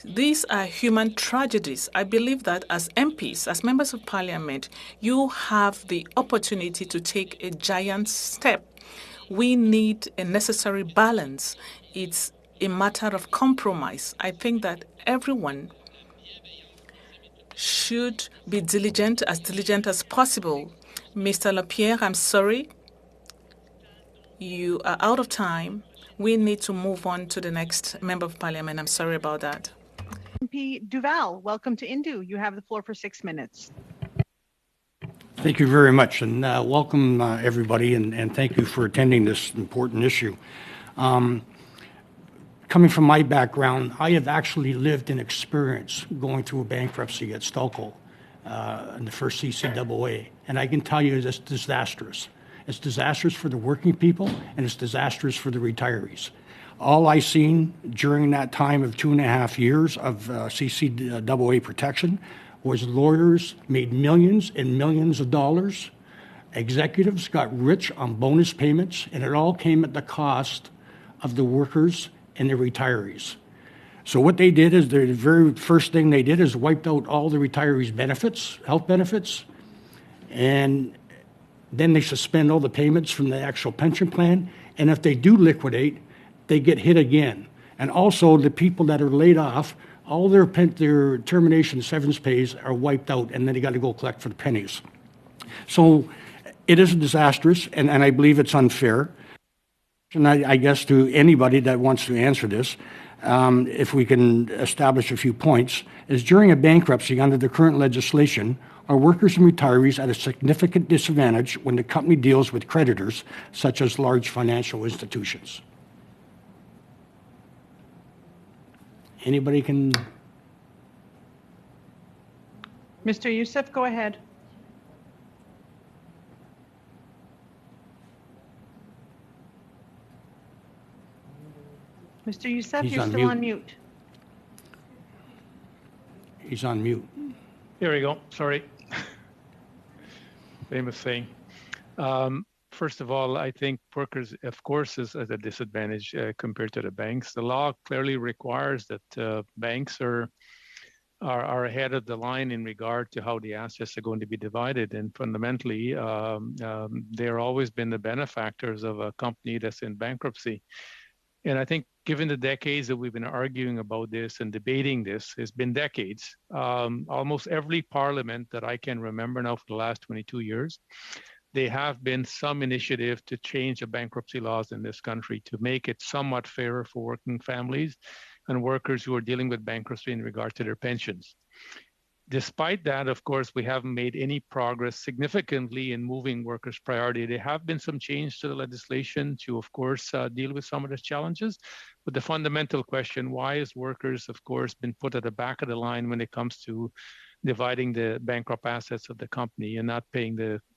These are human tragedies. I believe that as MPs, as members of parliament, you have the opportunity to take a giant step. We need a necessary balance. It's a matter of compromise. I think that everyone should be diligent as possible. Mr. Lapierre, I'm sorry. You are out of time. We need to move on to the next member of parliament. I'm sorry about that. MP Duval, welcome to INDU. You have the floor for 6 minutes. Thank you very much, and welcome everybody, and thank you for attending this important issue. Coming from my background, I have actually lived and experienced going through a bankruptcy at Stelco in the first CCAA, and I can tell you it's disastrous. It's disastrous for the working people, and it's disastrous for the retirees. All I seen during that time of 2.5 years of CCAA protection was lawyers made millions and millions of dollars. Executives got rich on bonus payments, and it all came at the cost of the workers and the retirees. So what they did is the very first thing they did is wiped out all the retirees' benefits, health benefits, and Then they suspend all the payments from the actual pension plan. And if they do liquidate, they get hit again. And also the people that are laid off, all their termination severance pays are wiped out, and then they got to go collect for the pennies. So it is disastrous, and I believe it's unfair. And I guess to anybody that wants to answer this, if we can establish a few points, is during a bankruptcy under the current legislation, are workers and retirees at a significant disadvantage when the company deals with creditors, such as large financial institutions? Anybody can? Mr. Youssef, go ahead. Mr. Youssef, you're still on mute. He's on mute. Here we go. Sorry. Famous saying. First of all, I think workers, of course, is at a disadvantage compared to the banks. The law clearly requires that banks are ahead of the line in regard to how the assets are going to be divided. And fundamentally, they're always been the benefactors of a company that's in bankruptcy. And I think given the decades that we've been arguing about this and debating this, it's been decades. Almost every parliament that I can remember now for the last 22 years, there have been some initiative to change the bankruptcy laws in this country to make it somewhat fairer for working families and workers who are dealing with bankruptcy in regard to their pensions. Despite that, of course, we haven't made any progress significantly in moving workers' priority. There have been some change to the legislation to, of course, deal with some of those challenges. But the fundamental question, why is workers, of course, been put at the back of the line when it comes to dividing the bankrupt assets of the company and not paying into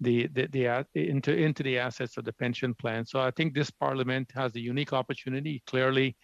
the assets of the pension plan? So I think this parliament has a unique opportunity. Clearly,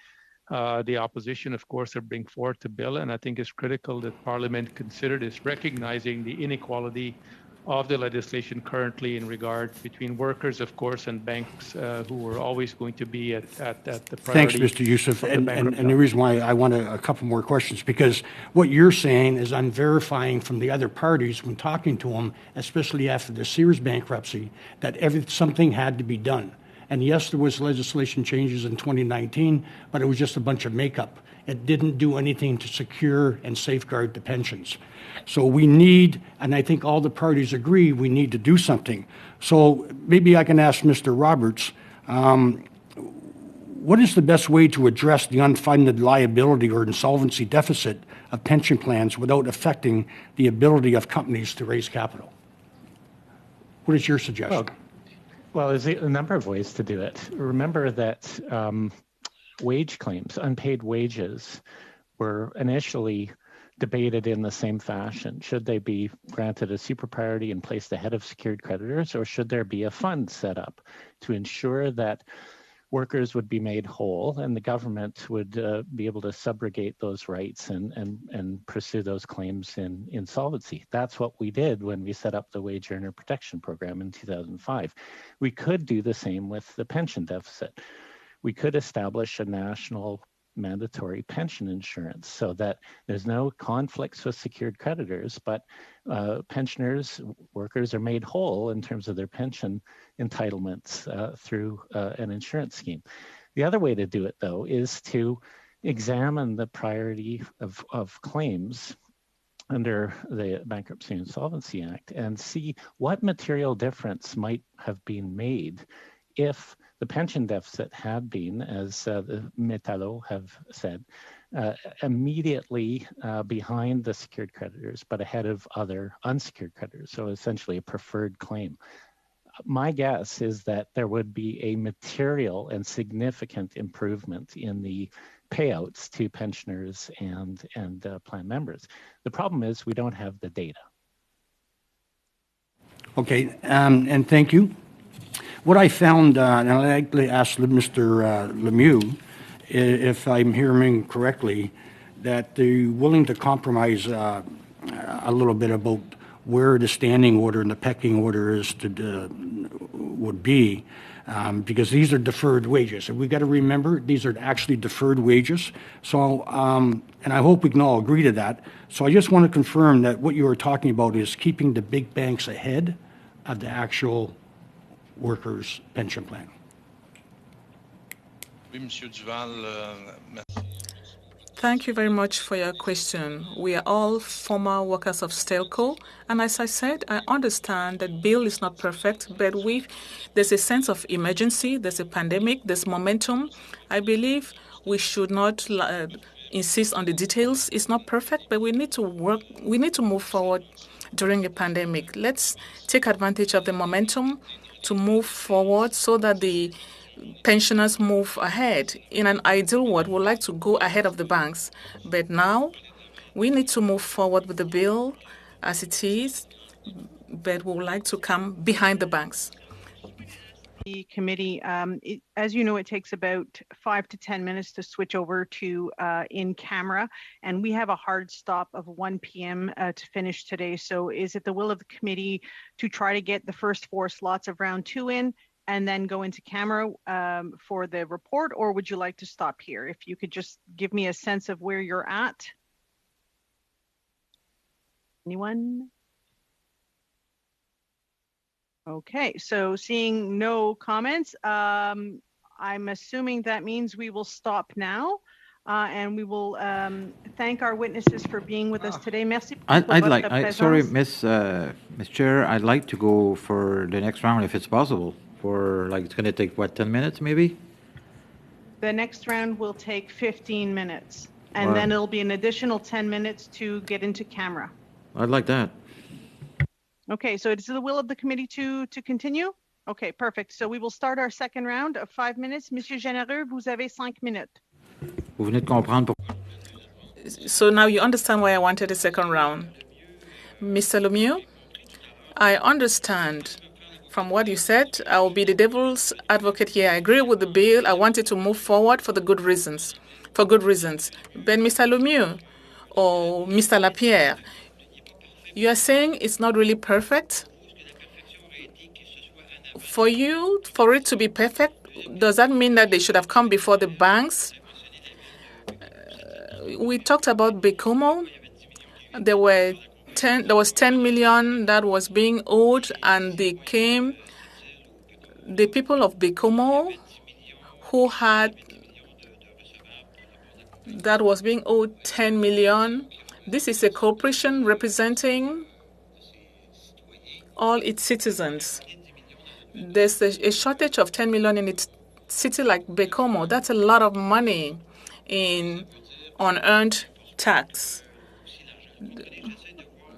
the opposition, of course, are bringing forward the bill, and I think it's critical that Parliament consider this, recognizing the inequality of the legislation currently in regard between workers, of course, and banks who are always going to be at the priority. Thanks, Mr. Youssef. And the reason why I want a couple more questions, because what you're saying is I'm verifying from the other parties when talking to them, especially after the Sears bankruptcy, that something had to be done. And yes, there was legislation changes in 2019, but it was just a bunch of makeup. It didn't do anything to secure and safeguard the pensions. So we need, and I think all the parties agree, we need to do something. So maybe I can ask Mr. Roberts, what is the best way to address the unfunded liability or insolvency deficit of pension plans without affecting the ability of companies to raise capital? What is your suggestion? Well, there's a number of ways to do it. Remember that wage claims, unpaid wages, were initially debated in the same fashion. Should they be granted a super priority and placed ahead of secured creditors, or should there be a fund set up to ensure that workers would be made whole and the government would be able to subrogate those rights and pursue those claims in insolvency? That's what we did when we set up the Wage Earner Protection Program in 2005. We could do the same with the pension deficit. We could establish a national mandatory pension insurance so that there's no conflicts with secured creditors, but pensioners, workers are made whole in terms of their pension entitlements through an insurance scheme. The other way to do it, though, is to examine the priority of claims under the Bankruptcy and Insolvency Act and see what material difference might have been made if the pension deficit had been, as the Metallo have said, immediately behind the secured creditors, but ahead of other unsecured creditors, so essentially a preferred claim. My guess is that there would be a material and significant improvement in the payouts to pensioners and plan members. The problem is we don't have the data. Okay, and thank you. What I found, and I'd like to ask Mr. Lemieux, if I'm hearing correctly, that they're willing to compromise a little bit about where the standing order and the pecking order is would be, because these are deferred wages. And we've got to remember, these are actually deferred wages. So, and I hope we can all agree to that. So I just want to confirm that what you were talking about is keeping the big banks ahead of the actual workers' pension plan. Thank you very much for your question. We are all former workers of Stelco, and as I said, I understand that bill is not perfect, but there's a sense of emergency, there's a pandemic, there's momentum. I believe we should not insist on the details. It's not perfect, but we need to move forward during a pandemic. Let's take advantage of the momentum to move forward so that the pensioners move ahead. In an ideal world, we'd like to go ahead of the banks. But now, we need to move forward with the bill as it is, but we would like to come behind the banks. The committee, as you know, it takes about 5 to 10 minutes to switch over to in camera, and we have a hard stop of 1 p.m. To finish today. So is it the will of the committee to try to get the first 4 slots of round 2 in and then go into camera for the report, or would you like to stop here? If you could just give me a sense of where you're at. Anyone? Okay, so seeing no comments, I'm assuming that means we will stop now, and we will thank our witnesses for being with us today. Merci. Sorry, Miss Chair, I'd like to go for the next round if it's possible. For like, it's going to take what, 10 minutes maybe? The next round will take 15 minutes, and then it'll be an additional 10 minutes to get into camera. I'd like that. Okay, so it's the will of the committee to continue? Okay, perfect. So we will start our second round of 5 minutes. Monsieur Généreux, vous avez 5 minutes. Vous venez de comprendre. So now you understand why I wanted a second round. Mr. Lemieux, I understand from what you said. I will be the devil's advocate here. I agree with the bill. I want it to move forward for good reasons. But Mr. Lemieux or Mr. Lapierre, you are saying it's not really perfect? For you, for it to be perfect, does that mean that they should have come before the banks? We talked about Bekomo. There was 10 million that was being owed, and the people of Bekomo who had that was being owed 10 million. This is a corporation representing all its citizens. There's a shortage of 10 million in a city like Bekomo. That's a lot of money in unearned tax.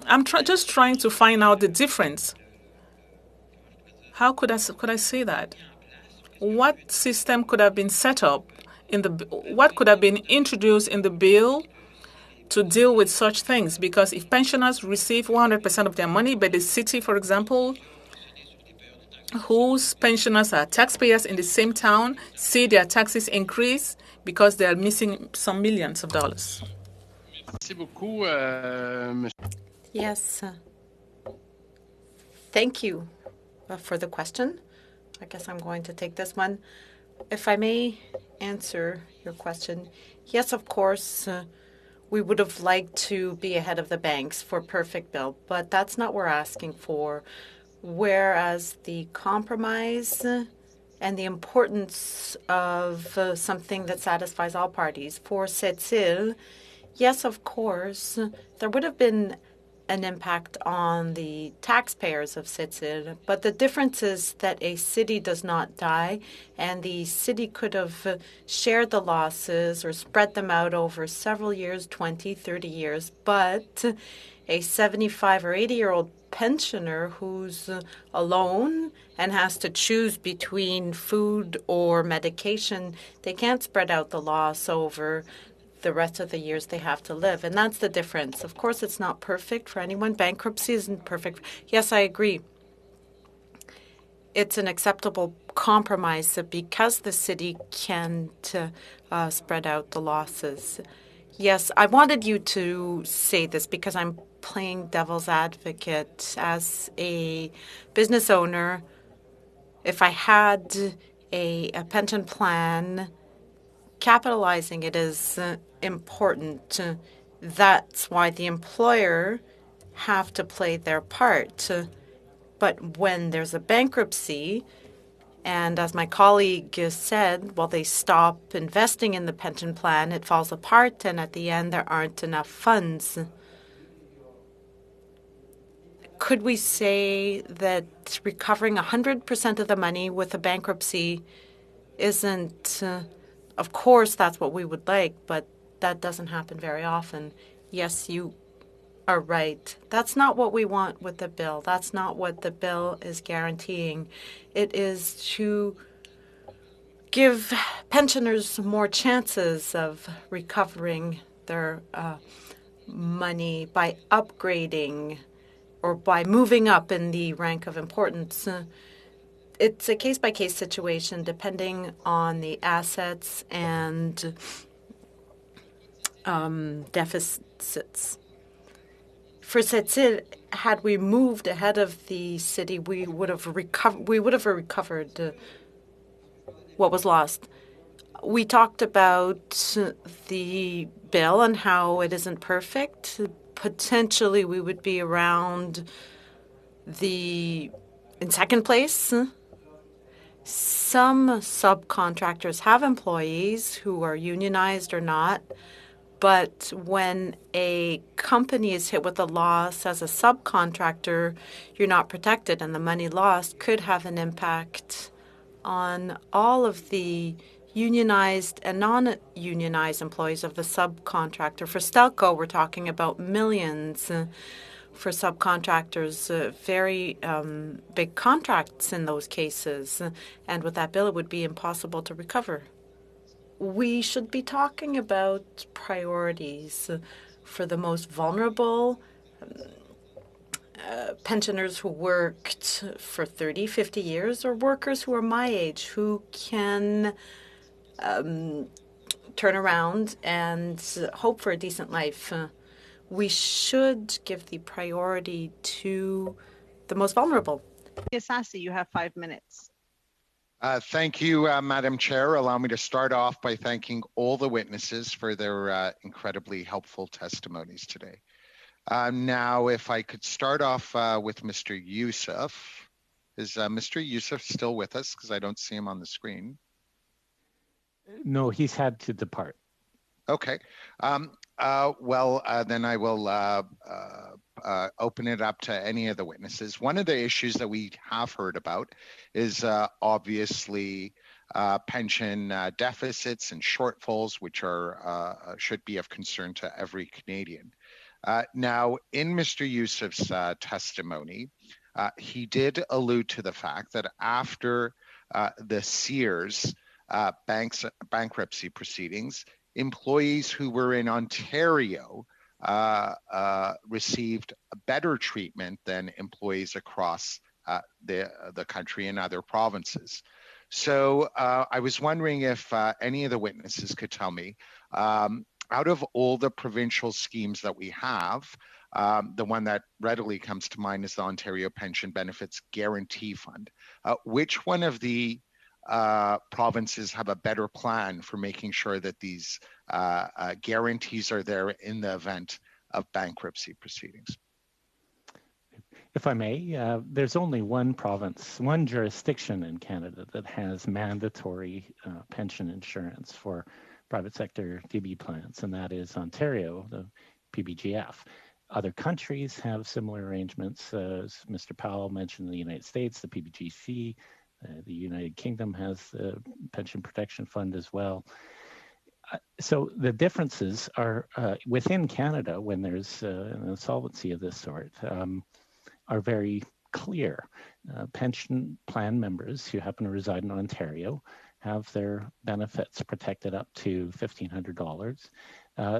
I'm just trying to find out the difference. How could I say that? What system could have been set up what could have been introduced in the bill to deal with such things? Because if pensioners receive 100% of their money, but the city, for example, whose pensioners are taxpayers in the same town, see their taxes increase because they are missing some millions of dollars. Yes. Thank you for the question. I guess I'm going to take this one. If I may answer your question, yes, of course, we would have liked to be ahead of the banks for perfect bill, but that's not what we're asking for. Whereas the compromise and the importance of something that satisfies all parties. For Sept-Îles, yes, of course, there would have been an impact on the taxpayers of Sept-Îles, but the difference is that a city does not die, and the city could have shared the losses or spread them out over several years, 20, 30 years, but a 75 or 80-year-old pensioner who's alone and has to choose between food or medication, they can't spread out the loss over the rest of the years they have to live. And that's the difference. Of course, it's not perfect for anyone. Bankruptcy isn't perfect. Yes, I agree. It's an acceptable compromise because the city can't spread out the losses. Yes, I wanted you to say this because I'm playing devil's advocate. As a business owner, if I had a pension plan, capitalizing it is important. That's why the employer have to play their part. But when there's a bankruptcy, and as my colleague said, well, they stop investing in the pension plan, it falls apart, and at the end, there aren't enough funds. Could we say that recovering 100% of the money with a bankruptcy isn't, of course, that's what we would like, but that doesn't happen very often. Yes, you are right. That's not what we want with the bill. That's not what the bill is guaranteeing. It is to give pensioners more chances of recovering their money by upgrading or by moving up in the rank of importance. It's a case-by-case situation depending on the assets and deficits. For Sept-Îles, had we moved ahead of the city, we would have recovered what was lost. We talked about the bill and how it isn't perfect. Potentially, we would be around in second place. Some subcontractors have employees who are unionized or not, but when a company is hit with a loss as a subcontractor, you're not protected, and the money lost could have an impact on all of the unionized and non-unionized employees of the subcontractor. For Stelco, we're talking about millions. For subcontractors, very big contracts in those cases. And with that bill, it would be impossible to recover. We should be talking about priorities for the most vulnerable pensioners who worked for 30, 50 years, or workers who are my age who can turn around and hope for a decent life. We should give the priority to the most vulnerable. Sassy, you have 5 minutes. Thank you, Madam Chair. Allow me to start off by thanking all the witnesses for their incredibly helpful testimonies today. Now, if I could start off with Mr. Youssef. Is Mr. Youssef still with us? Because I don't see him on the screen. No, he's had to depart. Okay. Then I will open it up to any of the witnesses. One of the issues that we have heard about is obviously pension deficits and shortfalls, which are should be of concern to every Canadian. Now, in Mr. Youssef's testimony, he did allude to the fact that after the Sears bankruptcy proceedings, employees who were in Ontario received better treatment than employees across the country and other provinces. So I was wondering if any of the witnesses could tell me, out of all the provincial schemes that we have, the one that readily comes to mind is the Ontario Pension Benefits Guarantee Fund. Which one of the provinces have a better plan for making sure that these guarantees are there in the event of bankruptcy proceedings? If I may, there's only one province, one jurisdiction in Canada that has mandatory pension insurance for private sector DB plans, and that is Ontario, the PBGF. Other countries have similar arrangements. As Mr. Powell mentioned, the United States, the PBGC, the United Kingdom has the Pension Protection Fund as well. So the differences are within Canada when there's an insolvency of this sort are very clear. Pension plan members who happen to reside in Ontario have their benefits protected up to $1,500.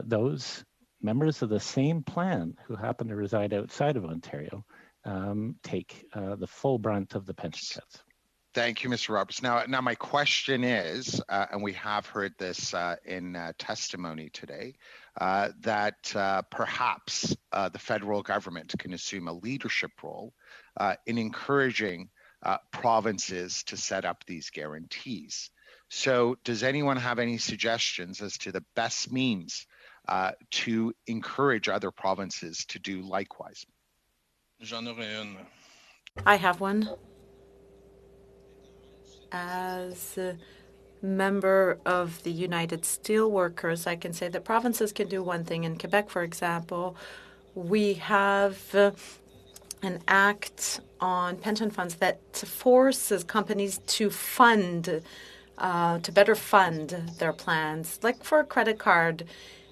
Those members of the same plan who happen to reside outside of Ontario take the full brunt of the pension cuts. Thank you, Mr. Roberts. Now my question is, and we have heard this in testimony today, that perhaps the federal government can assume a leadership role in encouraging provinces to set up these guarantees. So does anyone have any suggestions as to the best means to encourage other provinces to do likewise? J'en aurais une. I have one. As a member of the United Steelworkers, I can say that provinces can do one thing. In Quebec, for example, we have an act on pension funds that forces companies to fund, to better fund their plans. Like for a credit card,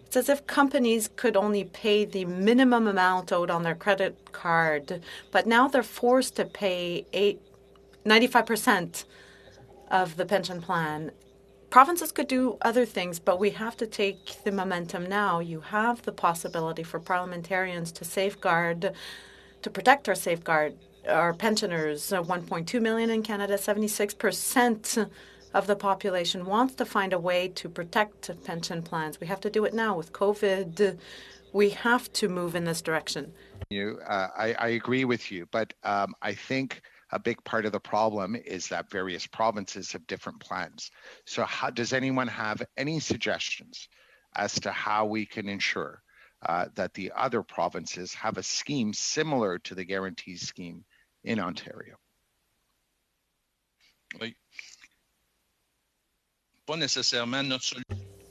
it's as if companies could only pay the minimum amount owed on their credit card, but now they're forced to pay 95% of the pension plan. Provinces could do other things, but we have to take the momentum now. You have the possibility for parliamentarians to safeguard, to protect or safeguard our pensioners. 1.2 million in Canada, 76% of the population wants to find a way to protect pension plans. We have to do it now with COVID. We have to move in this direction. I agree with you, but I think a big part of the problem is that various provinces have different plans. So does anyone have any suggestions as to how we can ensure that the other provinces have a scheme similar to the guarantee scheme in Ontario?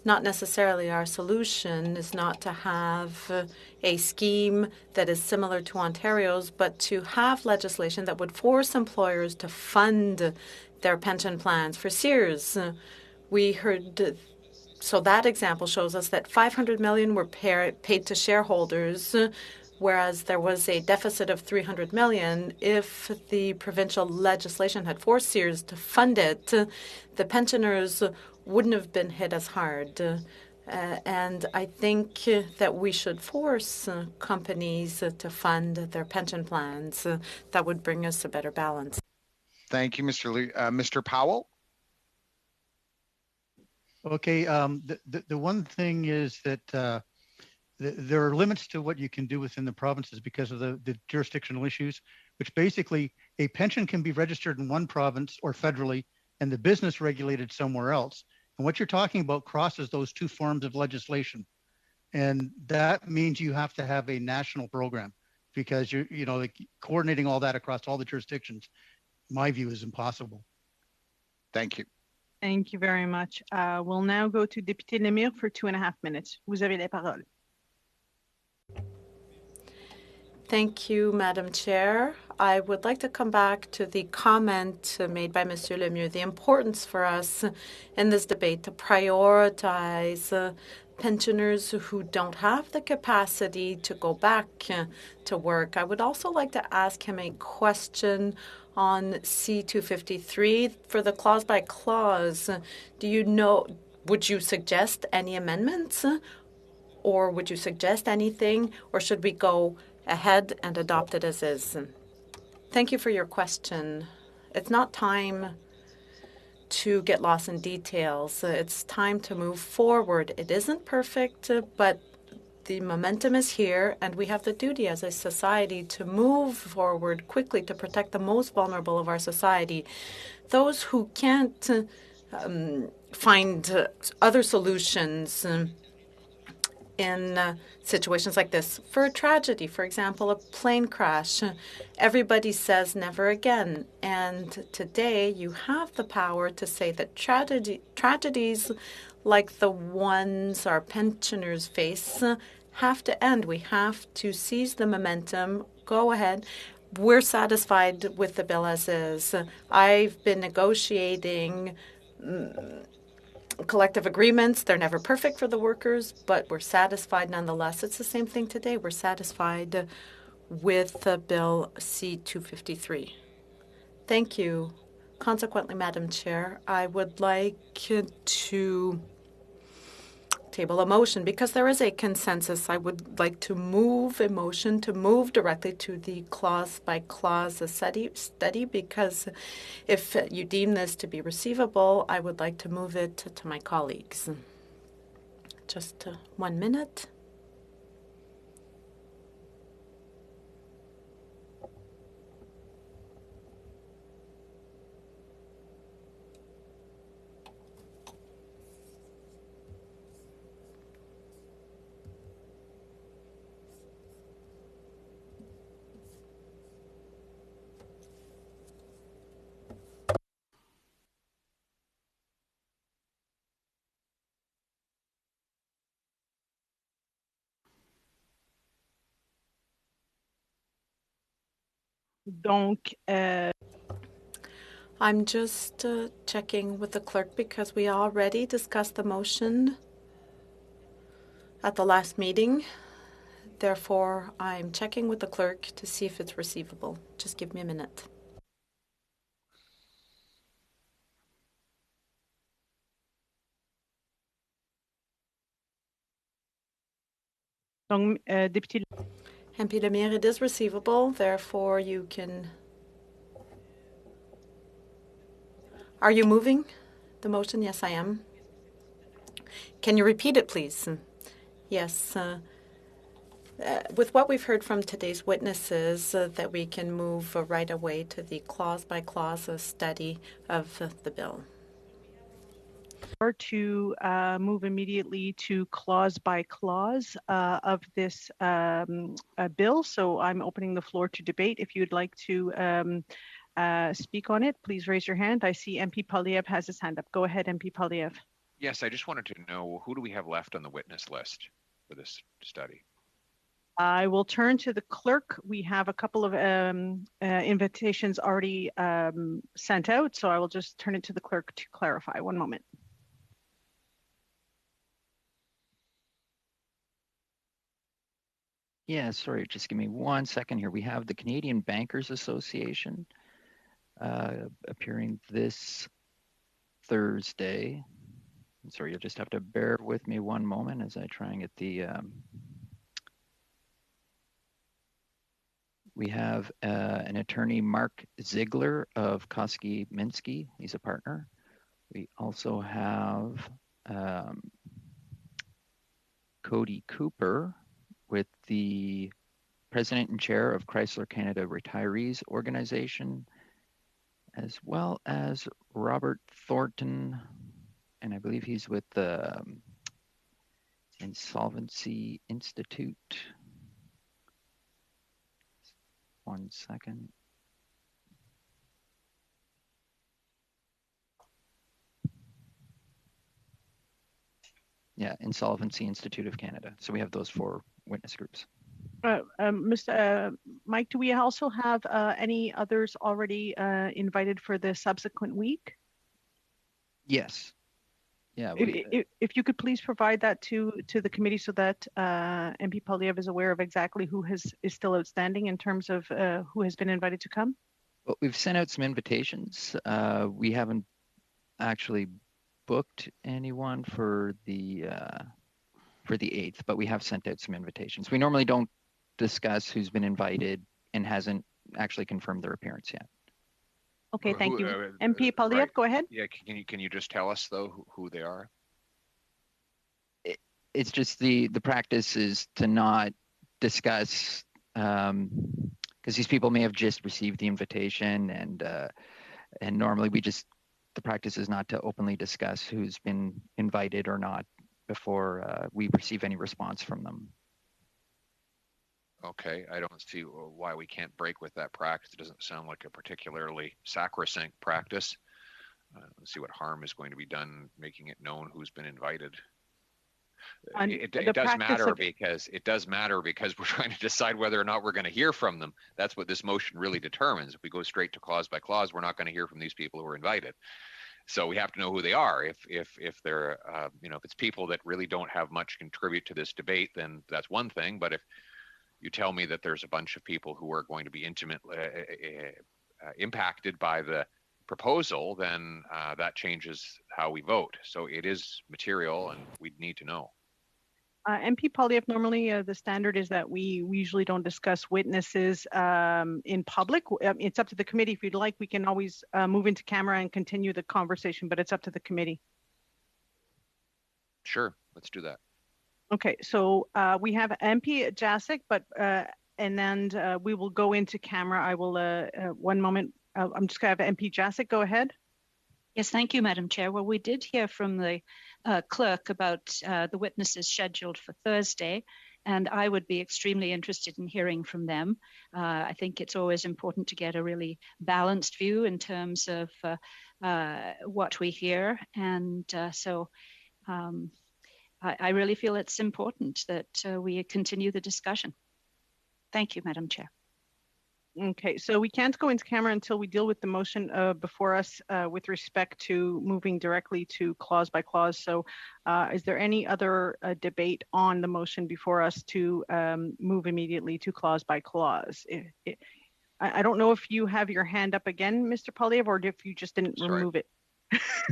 Not necessarily. Our solution is not to have a scheme that is similar to Ontario's, but to have legislation that would force employers to fund their pension plans. For Sears, we heard, so that example shows us that 500 million were paid to shareholders, whereas there was a deficit of 300 million. If the provincial legislation had forced Sears to fund it, the pensioners wouldn't have been hit as hard. And I think that we should force companies to fund their pension plans. That would bring us a better balance. Thank you, Mr. Powell. Okay, the one thing is that there are limits to what you can do within the provinces because of the jurisdictional issues, which basically a pension can be registered in one province or federally and the business regulated somewhere else. And what you're talking about crosses those two forms of legislation. And that means you have to have a national program because like coordinating all that across all the jurisdictions, my view, is impossible. Thank you. Thank you very much. We'll now go to Député Lemire for 2.5 minutes. Vous avez la parole. Thank you, Madam Chair. I would like to come back to the comment made by Monsieur Lemieux, the importance for us in this debate to prioritize pensioners who don't have the capacity to go back to work. I would also like to ask him a question on C253 for the clause by clause. Would you suggest any amendments, or would you suggest anything, or should we go ahead and adopt it as is? Thank you for your question. It's not time to get lost in details. It's time to move forward. It isn't perfect, but the momentum is here, and we have the duty as a society to move forward quickly to protect the most vulnerable of our society. Those who can't find other solutions in situations like this. For a tragedy, for example, a plane crash, everybody says never again. And today you have the power to say that tragedies like the ones our pensioners face have to end. We have to seize the momentum, go ahead. We're satisfied with the bill as is. I've been negotiating collective agreements. They're never perfect for the workers, but we're satisfied nonetheless. It's the same thing today. We're satisfied with Bill C-253. Thank you. Consequently, Madam Chair, I would like to table a motion because there is a consensus. I would like to move a motion to move directly to the clause-by-clause study because if you deem this to be receivable, I would like to move it to my colleagues. Just 1 minute. Donc, I'm just checking with the clerk because we already discussed the motion at the last meeting. Therefore, I'm checking with the clerk to see if it's receivable. Just give me a minute. donc député. MP Lemire, it is receivable. Therefore, you can. Are you moving the motion? Yes, I am. Can you repeat it, please? Yes. With what we've heard from today's witnesses, that we can move right away to the clause-by-clause study of the bill. Or to move immediately to clause by clause of this bill. So I'm opening the floor to debate. If you'd like to speak on it, please raise your hand. I see MP Polyev has his hand up. Go ahead, MP Polyev. Yes, I just wanted to know, who do we have left on the witness list for this study? I will turn to the clerk. We have a couple of invitations already sent out, so I will just turn it to the clerk to clarify. One moment. Yeah, sorry, just give me 1 second here. We have the Canadian Bankers Association appearing this Thursday. Sorry, you'll just have to bear with me one moment as I try and get the... We have an attorney, Mark Ziegler of Koski Minsky. He's a partner. We also have Cody Cooper with the president and chair of Chrysler Canada Retirees Organization, as well as Robert Thornton, and I believe he's with the Insolvency Institute. 1 second. Yeah, Insolvency Institute of Canada. So we have those 4 witness groups. Mr. Mike, do we also have any others already invited for the subsequent week? Yes. Yeah. If you could please provide that to the committee so that MP Polyev is aware of exactly who is still outstanding in terms of who has been invited to come. Well, we've sent out some invitations. We haven't actually booked anyone for the 8th, but we have sent out some invitations. We normally don't discuss who's been invited and hasn't actually confirmed their appearance yet. Okay, thank you. MP Polyev, right. Go ahead. Yeah, can you just tell us though who they are? It's just the practice is to not discuss because these people may have just received the invitation, and normally the practice is not to openly discuss who's been invited or not before we receive any response from them. Okay, I don't see why we can't break with that practice. It doesn't sound like a particularly sacrosanct practice. Let's see what harm is going to be done making it known who's been invited. It does matter because we're trying to decide whether or not we're going to hear from them. That's what this motion really determines. If we go straight to clause by clause, we're not going to hear from these people who are invited. So we have to know who they are. If they're if it's people that really don't have much to contribute to this debate, then that's one thing. But if you tell me that there's a bunch of people who are going to be intimately impacted by the proposal, then that changes how we vote. So it is material, and we need to know. MP Polyev, normally the standard is that we usually don't discuss witnesses in public. It's up to the committee. If you'd like, we can always move into camera and continue the conversation, but it's up to the committee. Sure, let's do that. Okay, so we have MP Jacek, but and then we will go into camera. I will, one moment, I'm just gonna have MP Jacek, go ahead. Yes, thank you, Madam Chair. Well, we did hear from the clerk about the witnesses scheduled for Thursday, and I would be extremely interested in hearing from them. I think it's always important to get a really balanced view in terms of what we hear, and I really feel it's important that we continue the discussion. Thank you, Madam Chair. Okay, so we can't go into camera until we deal with the motion before us with respect to moving directly to clause by clause. So is there any other debate on the motion before us to move immediately to clause by clause? I don't know if you have your hand up again, Mr. Polyev, or if you just didn't remove it.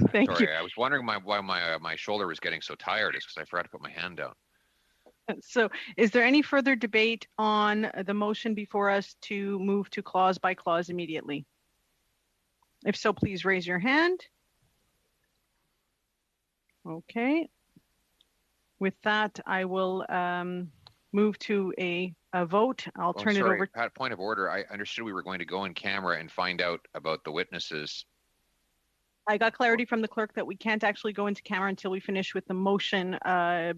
Thank you. I was wondering why my shoulder was getting so tired. It's because I forgot to put my hand down. So is there any further debate on the motion before us to move to clause by clause immediately? If so, please raise your hand. Okay. With that, I will move to a vote. I'll turn it over. Pat, point of order. I understood we were going to go in camera and find out about the witnesses. I got clarity from the clerk that we can't actually go into camera until we finish with the motion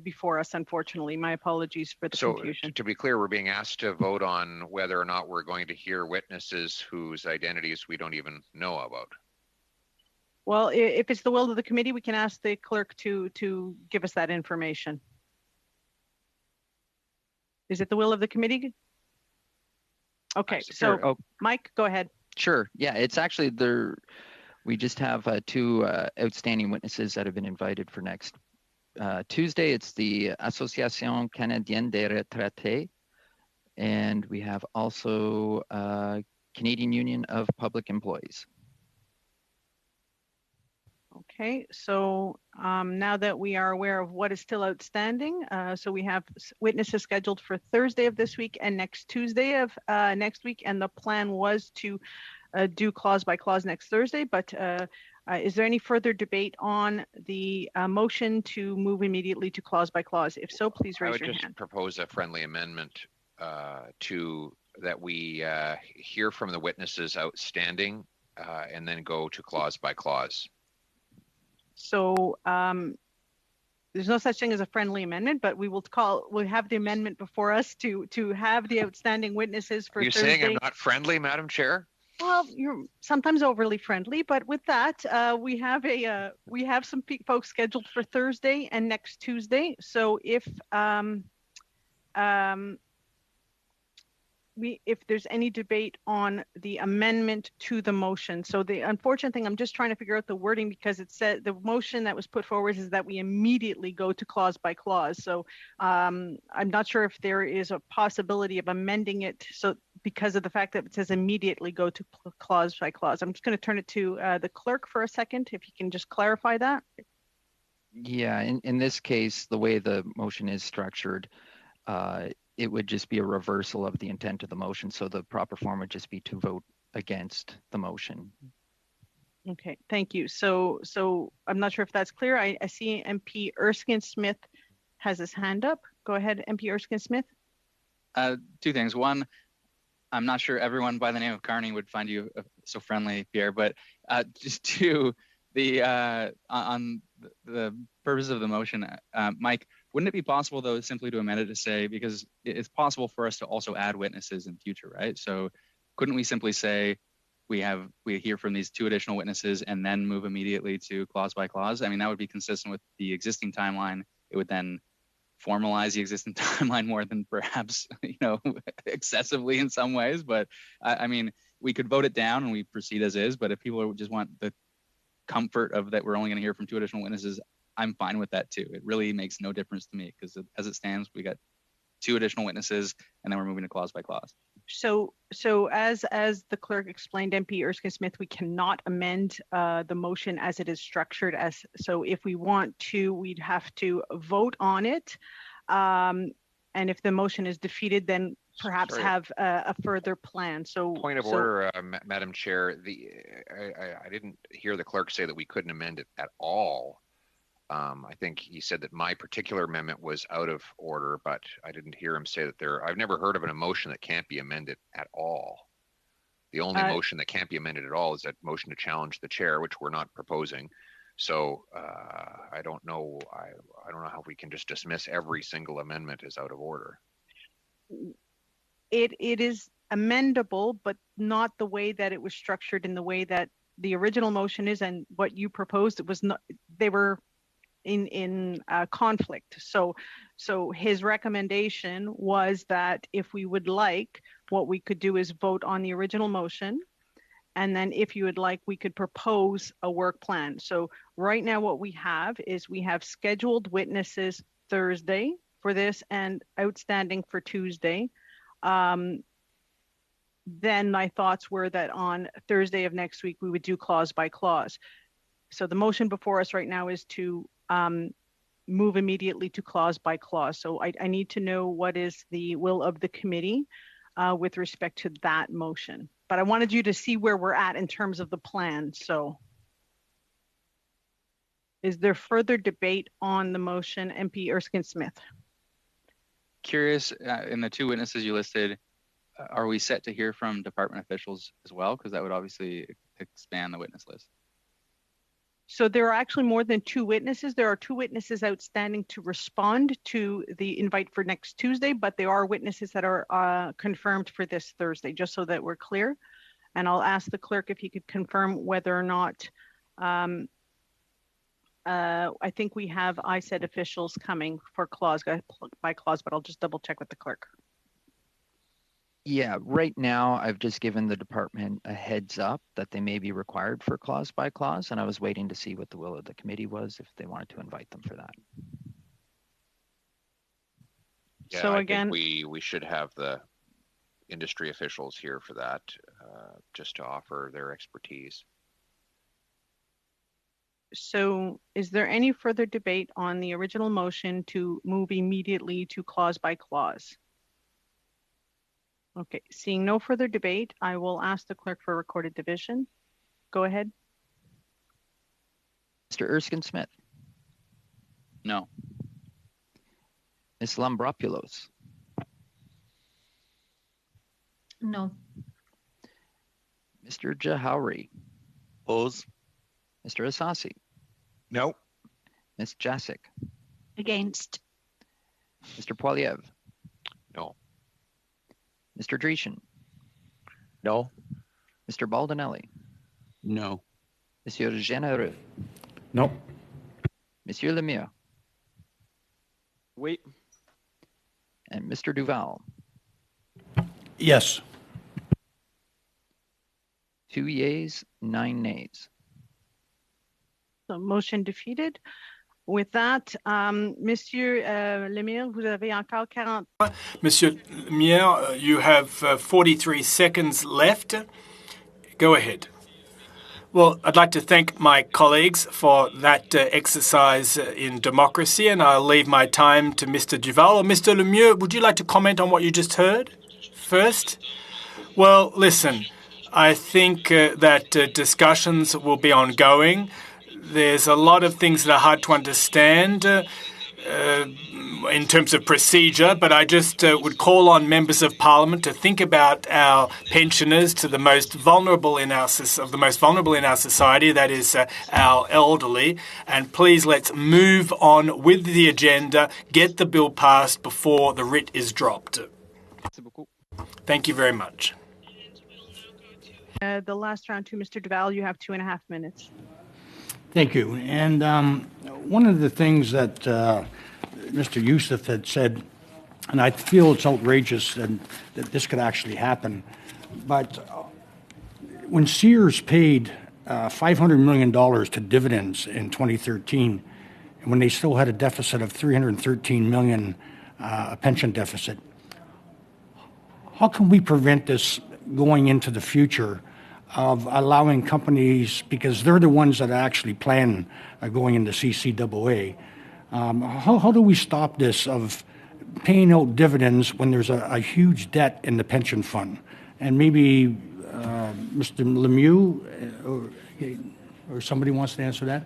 before us, unfortunately. My apologies for the confusion. So to be clear, we're being asked to vote on whether or not we're going to hear witnesses whose identities we don't even know about. Well, if it's the will of the committee, we can ask the clerk to give us that information. Is it the will of the committee? Okay, so Mike, go ahead. Sure. Yeah, it's actually there. We just have two outstanding witnesses that have been invited for next Tuesday. It's the Association Canadienne des Retraités, and we have also Canadian Union of Public Employees. Okay, so now that we are aware of what is still outstanding, so we have witnesses scheduled for Thursday of this week and next Tuesday of next week, and the plan was to do clause by clause next Thursday, but is there any further debate on the motion to move immediately to clause by clause? If so, please raise your hand. I would just propose a friendly amendment that we hear from the witnesses outstanding and then go to clause by clause. So there's no such thing as a friendly amendment, but we'll have the amendment before us to have the outstanding witnesses for Thursday. Are you saying I'm not friendly, Madam Chair? Well, you're sometimes overly friendly, but with that, we have some folks scheduled for Thursday and next Tuesday. So if there's any debate on the amendment to the motion. So the unfortunate thing, I'm just trying to figure out the wording because it said the motion that was put forward is that we immediately go to clause by clause. So I'm not sure if there is a possibility of amending it. So because of the fact that it says immediately go to clause by clause. I'm just going to turn it to the clerk for a second, if you can just clarify that. Yeah, in this case, the way the motion is structured, it would just be a reversal of the intent of the motion. So the proper form would just be to vote against the motion. Okay, thank you. So I'm not sure if that's clear. I see MP Erskine Smith has his hand up. Go ahead, MP Erskine Smith. Two things. One, I'm not sure everyone by the name of Carney would find you so friendly, Pierre, but just two, on the purpose of the motion, Mike, wouldn't it be possible, though, simply to amend it to say, because it's possible for us to also add witnesses in future, right? So couldn't we simply say we hear from these two additional witnesses and then move immediately to clause by clause? I mean, that would be consistent with the existing timeline. It would then formalize the existing timeline more than perhaps, excessively in some ways. But I mean, we could vote it down and we proceed as is. But if people just want the comfort of that we're only going to hear from two additional witnesses, I'm fine with that too. It really makes no difference to me because as it stands, we got two additional witnesses and then we're moving to clause by clause. So as the clerk explained, MP Erskine Smith, we cannot amend the motion as it is structured. So if we want to, we'd have to vote on it. And if the motion is defeated, then perhaps have a further plan. So point of order, Madam Chair, I didn't hear the clerk say that we couldn't amend it at all. I think he said that my particular amendment was out of order, but I didn't hear him say that I've never heard of an motion that can't be amended at all. The only motion that can't be amended at all is that motion to challenge the chair, which we're not proposing. So I don't know. I don't know how we can just dismiss every single amendment as out of order. It is amendable, but not the way that it was structured in the way that the original motion is, and what you proposed. It was not. They were in conflict. So So his recommendation was that if we would like, what we could do is vote on the original motion. And then if you would like, we could propose a work plan. So right now what we have is we have scheduled witnesses Thursday for this and outstanding for Tuesday. Then my thoughts were that on Thursday of next week, we would do clause by clause. So the motion before us right now is to move immediately to clause by clause. So I need to know what is the will of the committee with respect to that motion. But I wanted you to see where we're at in terms of the plan. So is there further debate on the motion, MP Erskine-Smith? Curious, in the two witnesses you listed, are we set to hear from department officials as well? Because that would obviously expand the witness list. So there are actually more than two witnesses. There are two witnesses outstanding to respond to the invite for next Tuesday, but there are witnesses that are confirmed for this Thursday, just so that we're clear. And I'll ask the clerk if he could confirm whether or not, I think we have ISED officials coming for clause by clause, but I'll just double check with the clerk. Yeah, right now I've just given the department a heads up that they may be required for clause by clause, and I was waiting to see what the will of the committee was if they wanted to invite them for that. Yeah, so I again, think we should have the industry officials here for that, just to offer their expertise. So is there any further debate on the original motion to move immediately to clause by clause? Okay, seeing no further debate, I will ask the clerk for a recorded division. Go ahead. Mr. Erskine-Smith. No. Ms. Lambropoulos. No. Mr. Jahowri. Oppose. Mr. Asasi. No. Ms. Jasic. Against. Mr. Poiliev. No. Mr. Dreeshen. No. Mr. Baldinelli. No. Monsieur Généreux. No. Monsieur Lemire. Wait. And Mr. Duval. Yes. 2 yeas, 9 nays. So motion defeated. With that, Monsieur Lemire, vous avez encore 40. Monsieur Lemire, you have 43 seconds left. Go ahead. Well, I'd like to thank my colleagues for that exercise in democracy, and I'll leave my time to Mr. Duval. Or Mr. Lemire, would you like to comment on what you just heard first? Well, listen, I think that discussions will be ongoing. There's a lot of things that are hard to understand in terms of procedure, but I just would call on members of Parliament to think about our pensioners, to the most vulnerable in our society, that is our elderly. And please, let's move on with the agenda, get the bill passed before the writ is dropped. Thank you very much. The last round to Mr. Duval, you have 2.5 minutes. Thank you. And one of the things that Mr. Youssef had said, and I feel it's outrageous and that this could actually happen, but when Sears paid $500 million to dividends in 2013, and when they still had a deficit of $313 million, a pension deficit, how can we prevent this going into the future of allowing companies, because they're the ones that actually plan going into CCAA, how do we stop this of paying out dividends when there's a huge debt in the pension fund? And maybe Mr. Lemieux or somebody wants to answer that?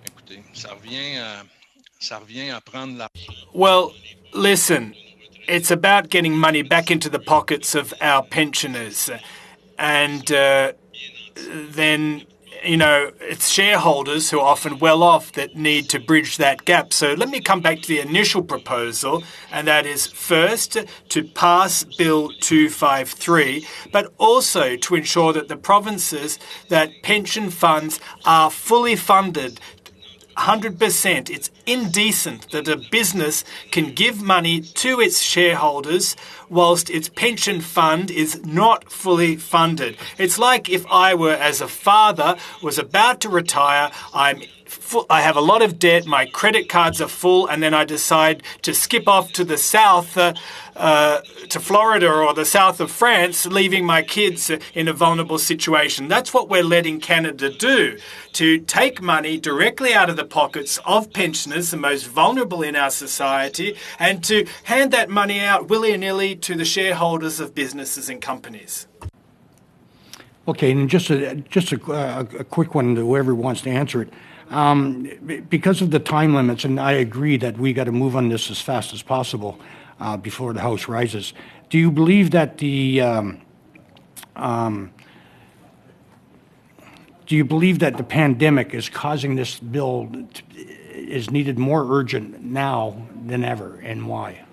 Écoutez, ça revient à prendre la... Well, listen, it's about getting money back into the pockets of our pensioners. And then it's shareholders who are often well off that need to bridge that gap. So let me come back to the initial proposal, and that is first to pass Bill 253, but also to ensure that the provinces, that pension funds are fully funded 100%. It's indecent that a business can give money to its shareholders whilst its pension fund is not fully funded. It's like if I were, as a father, was about to retire, I have a lot of debt, my credit cards are full, and then I decide to skip off to the south, to Florida or the south of France, leaving my kids in a vulnerable situation. That's what we're letting Canada do, to take money directly out of the pockets of pensioners, the most vulnerable in our society, and to hand that money out willy-nilly to the shareholders of businesses and companies. Okay, and just a quick one to whoever wants to answer it. Because of the time limits, and I agree that we got to move on this as fast as possible before the House rises. Do you believe that the pandemic is causing this bill is needed more urgent now than ever, and why?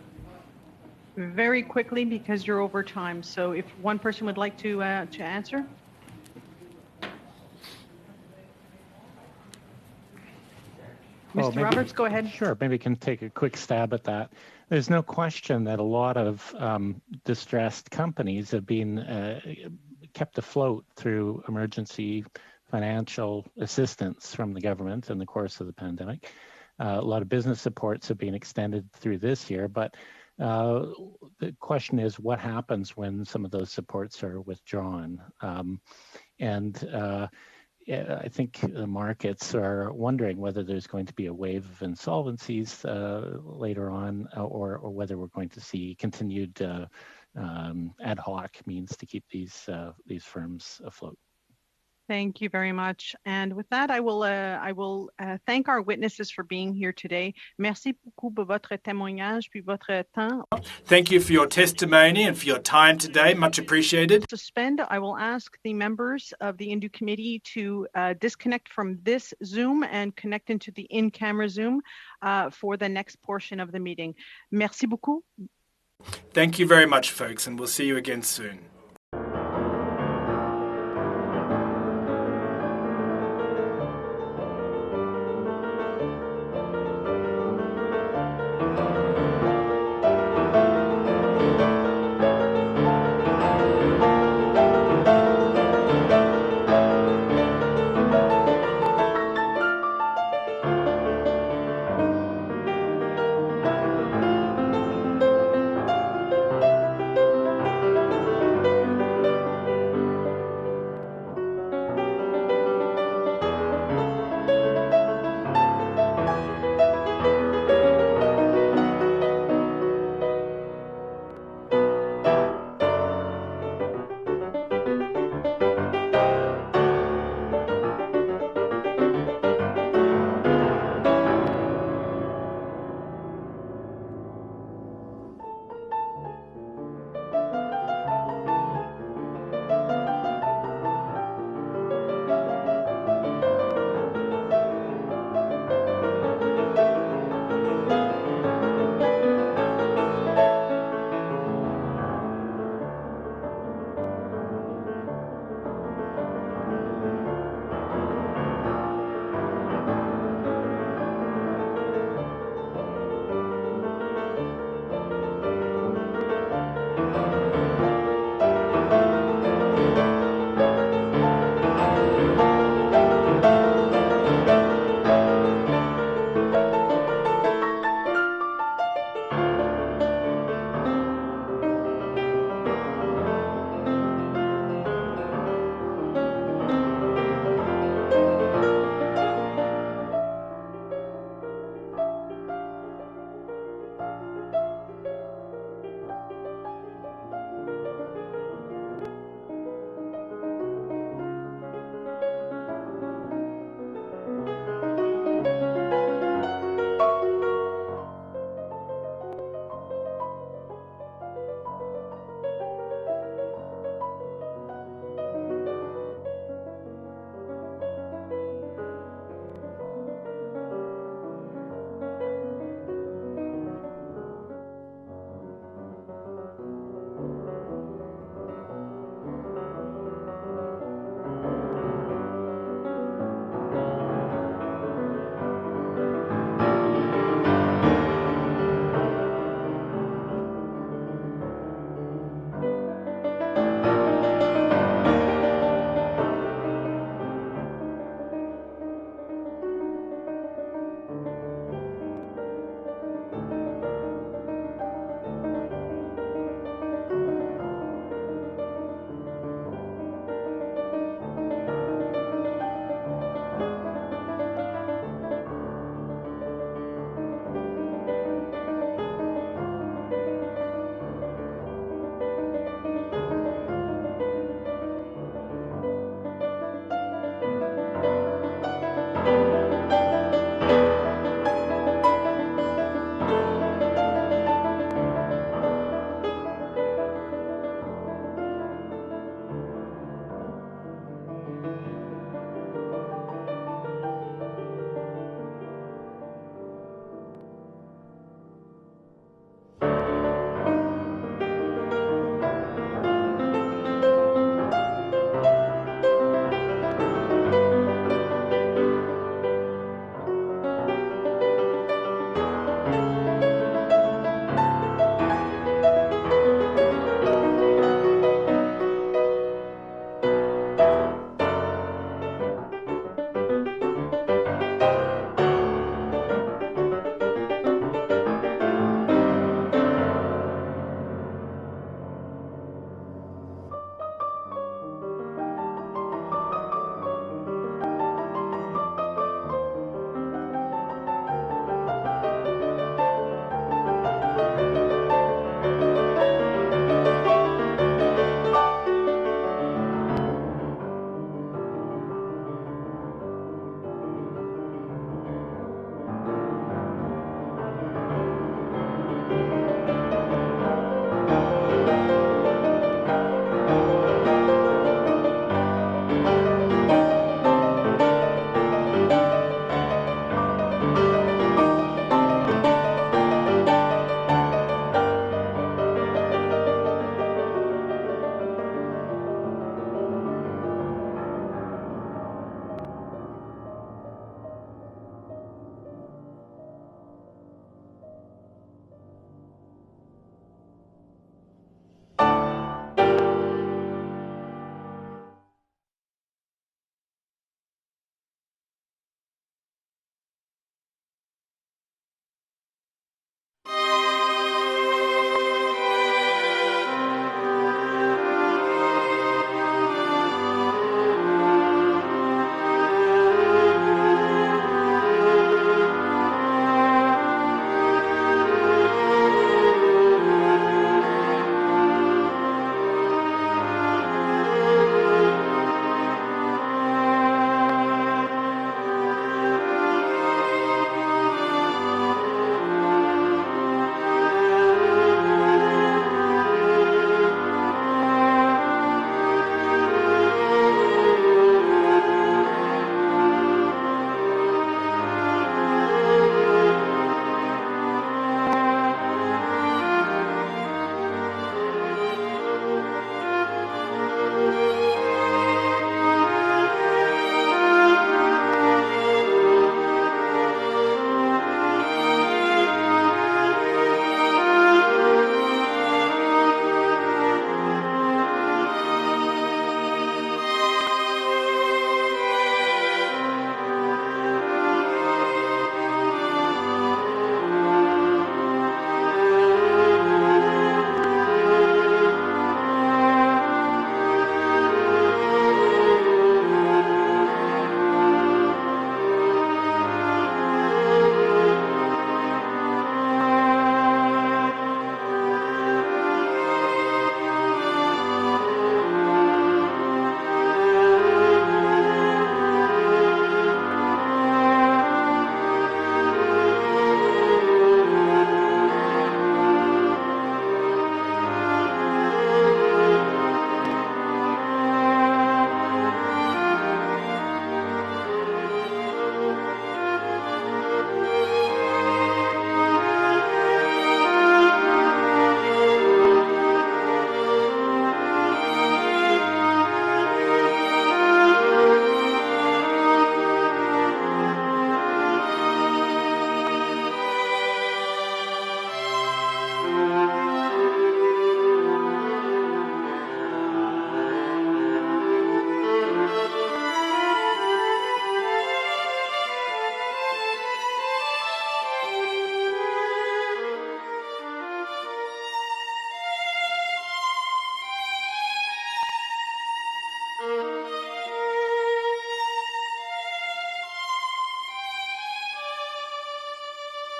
Very quickly, because you're over time. So if one person would like to answer. Mr. Roberts, go ahead. Sure, maybe I can take a quick stab at that. There's no question that a lot of distressed companies have been kept afloat through emergency financial assistance from the government in the course of the pandemic. A lot of business supports have been extended through this year, but the question is what happens when some of those supports are withdrawn? I think the markets are wondering whether there's going to be a wave of insolvencies later on, or whether we're going to see continued ad hoc means to keep these firms afloat. Thank you very much. And with that, I will thank our witnesses for being here today. Merci beaucoup pour votre témoignage puis votre temps. Thank you for your testimony and for your time today. Much appreciated. Suspend. I will ask the members of the INDU committee to disconnect from this Zoom and connect into the in-camera Zoom for the next portion of the meeting. Merci beaucoup. Thank you very much, folks, and we'll see you again soon.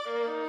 you.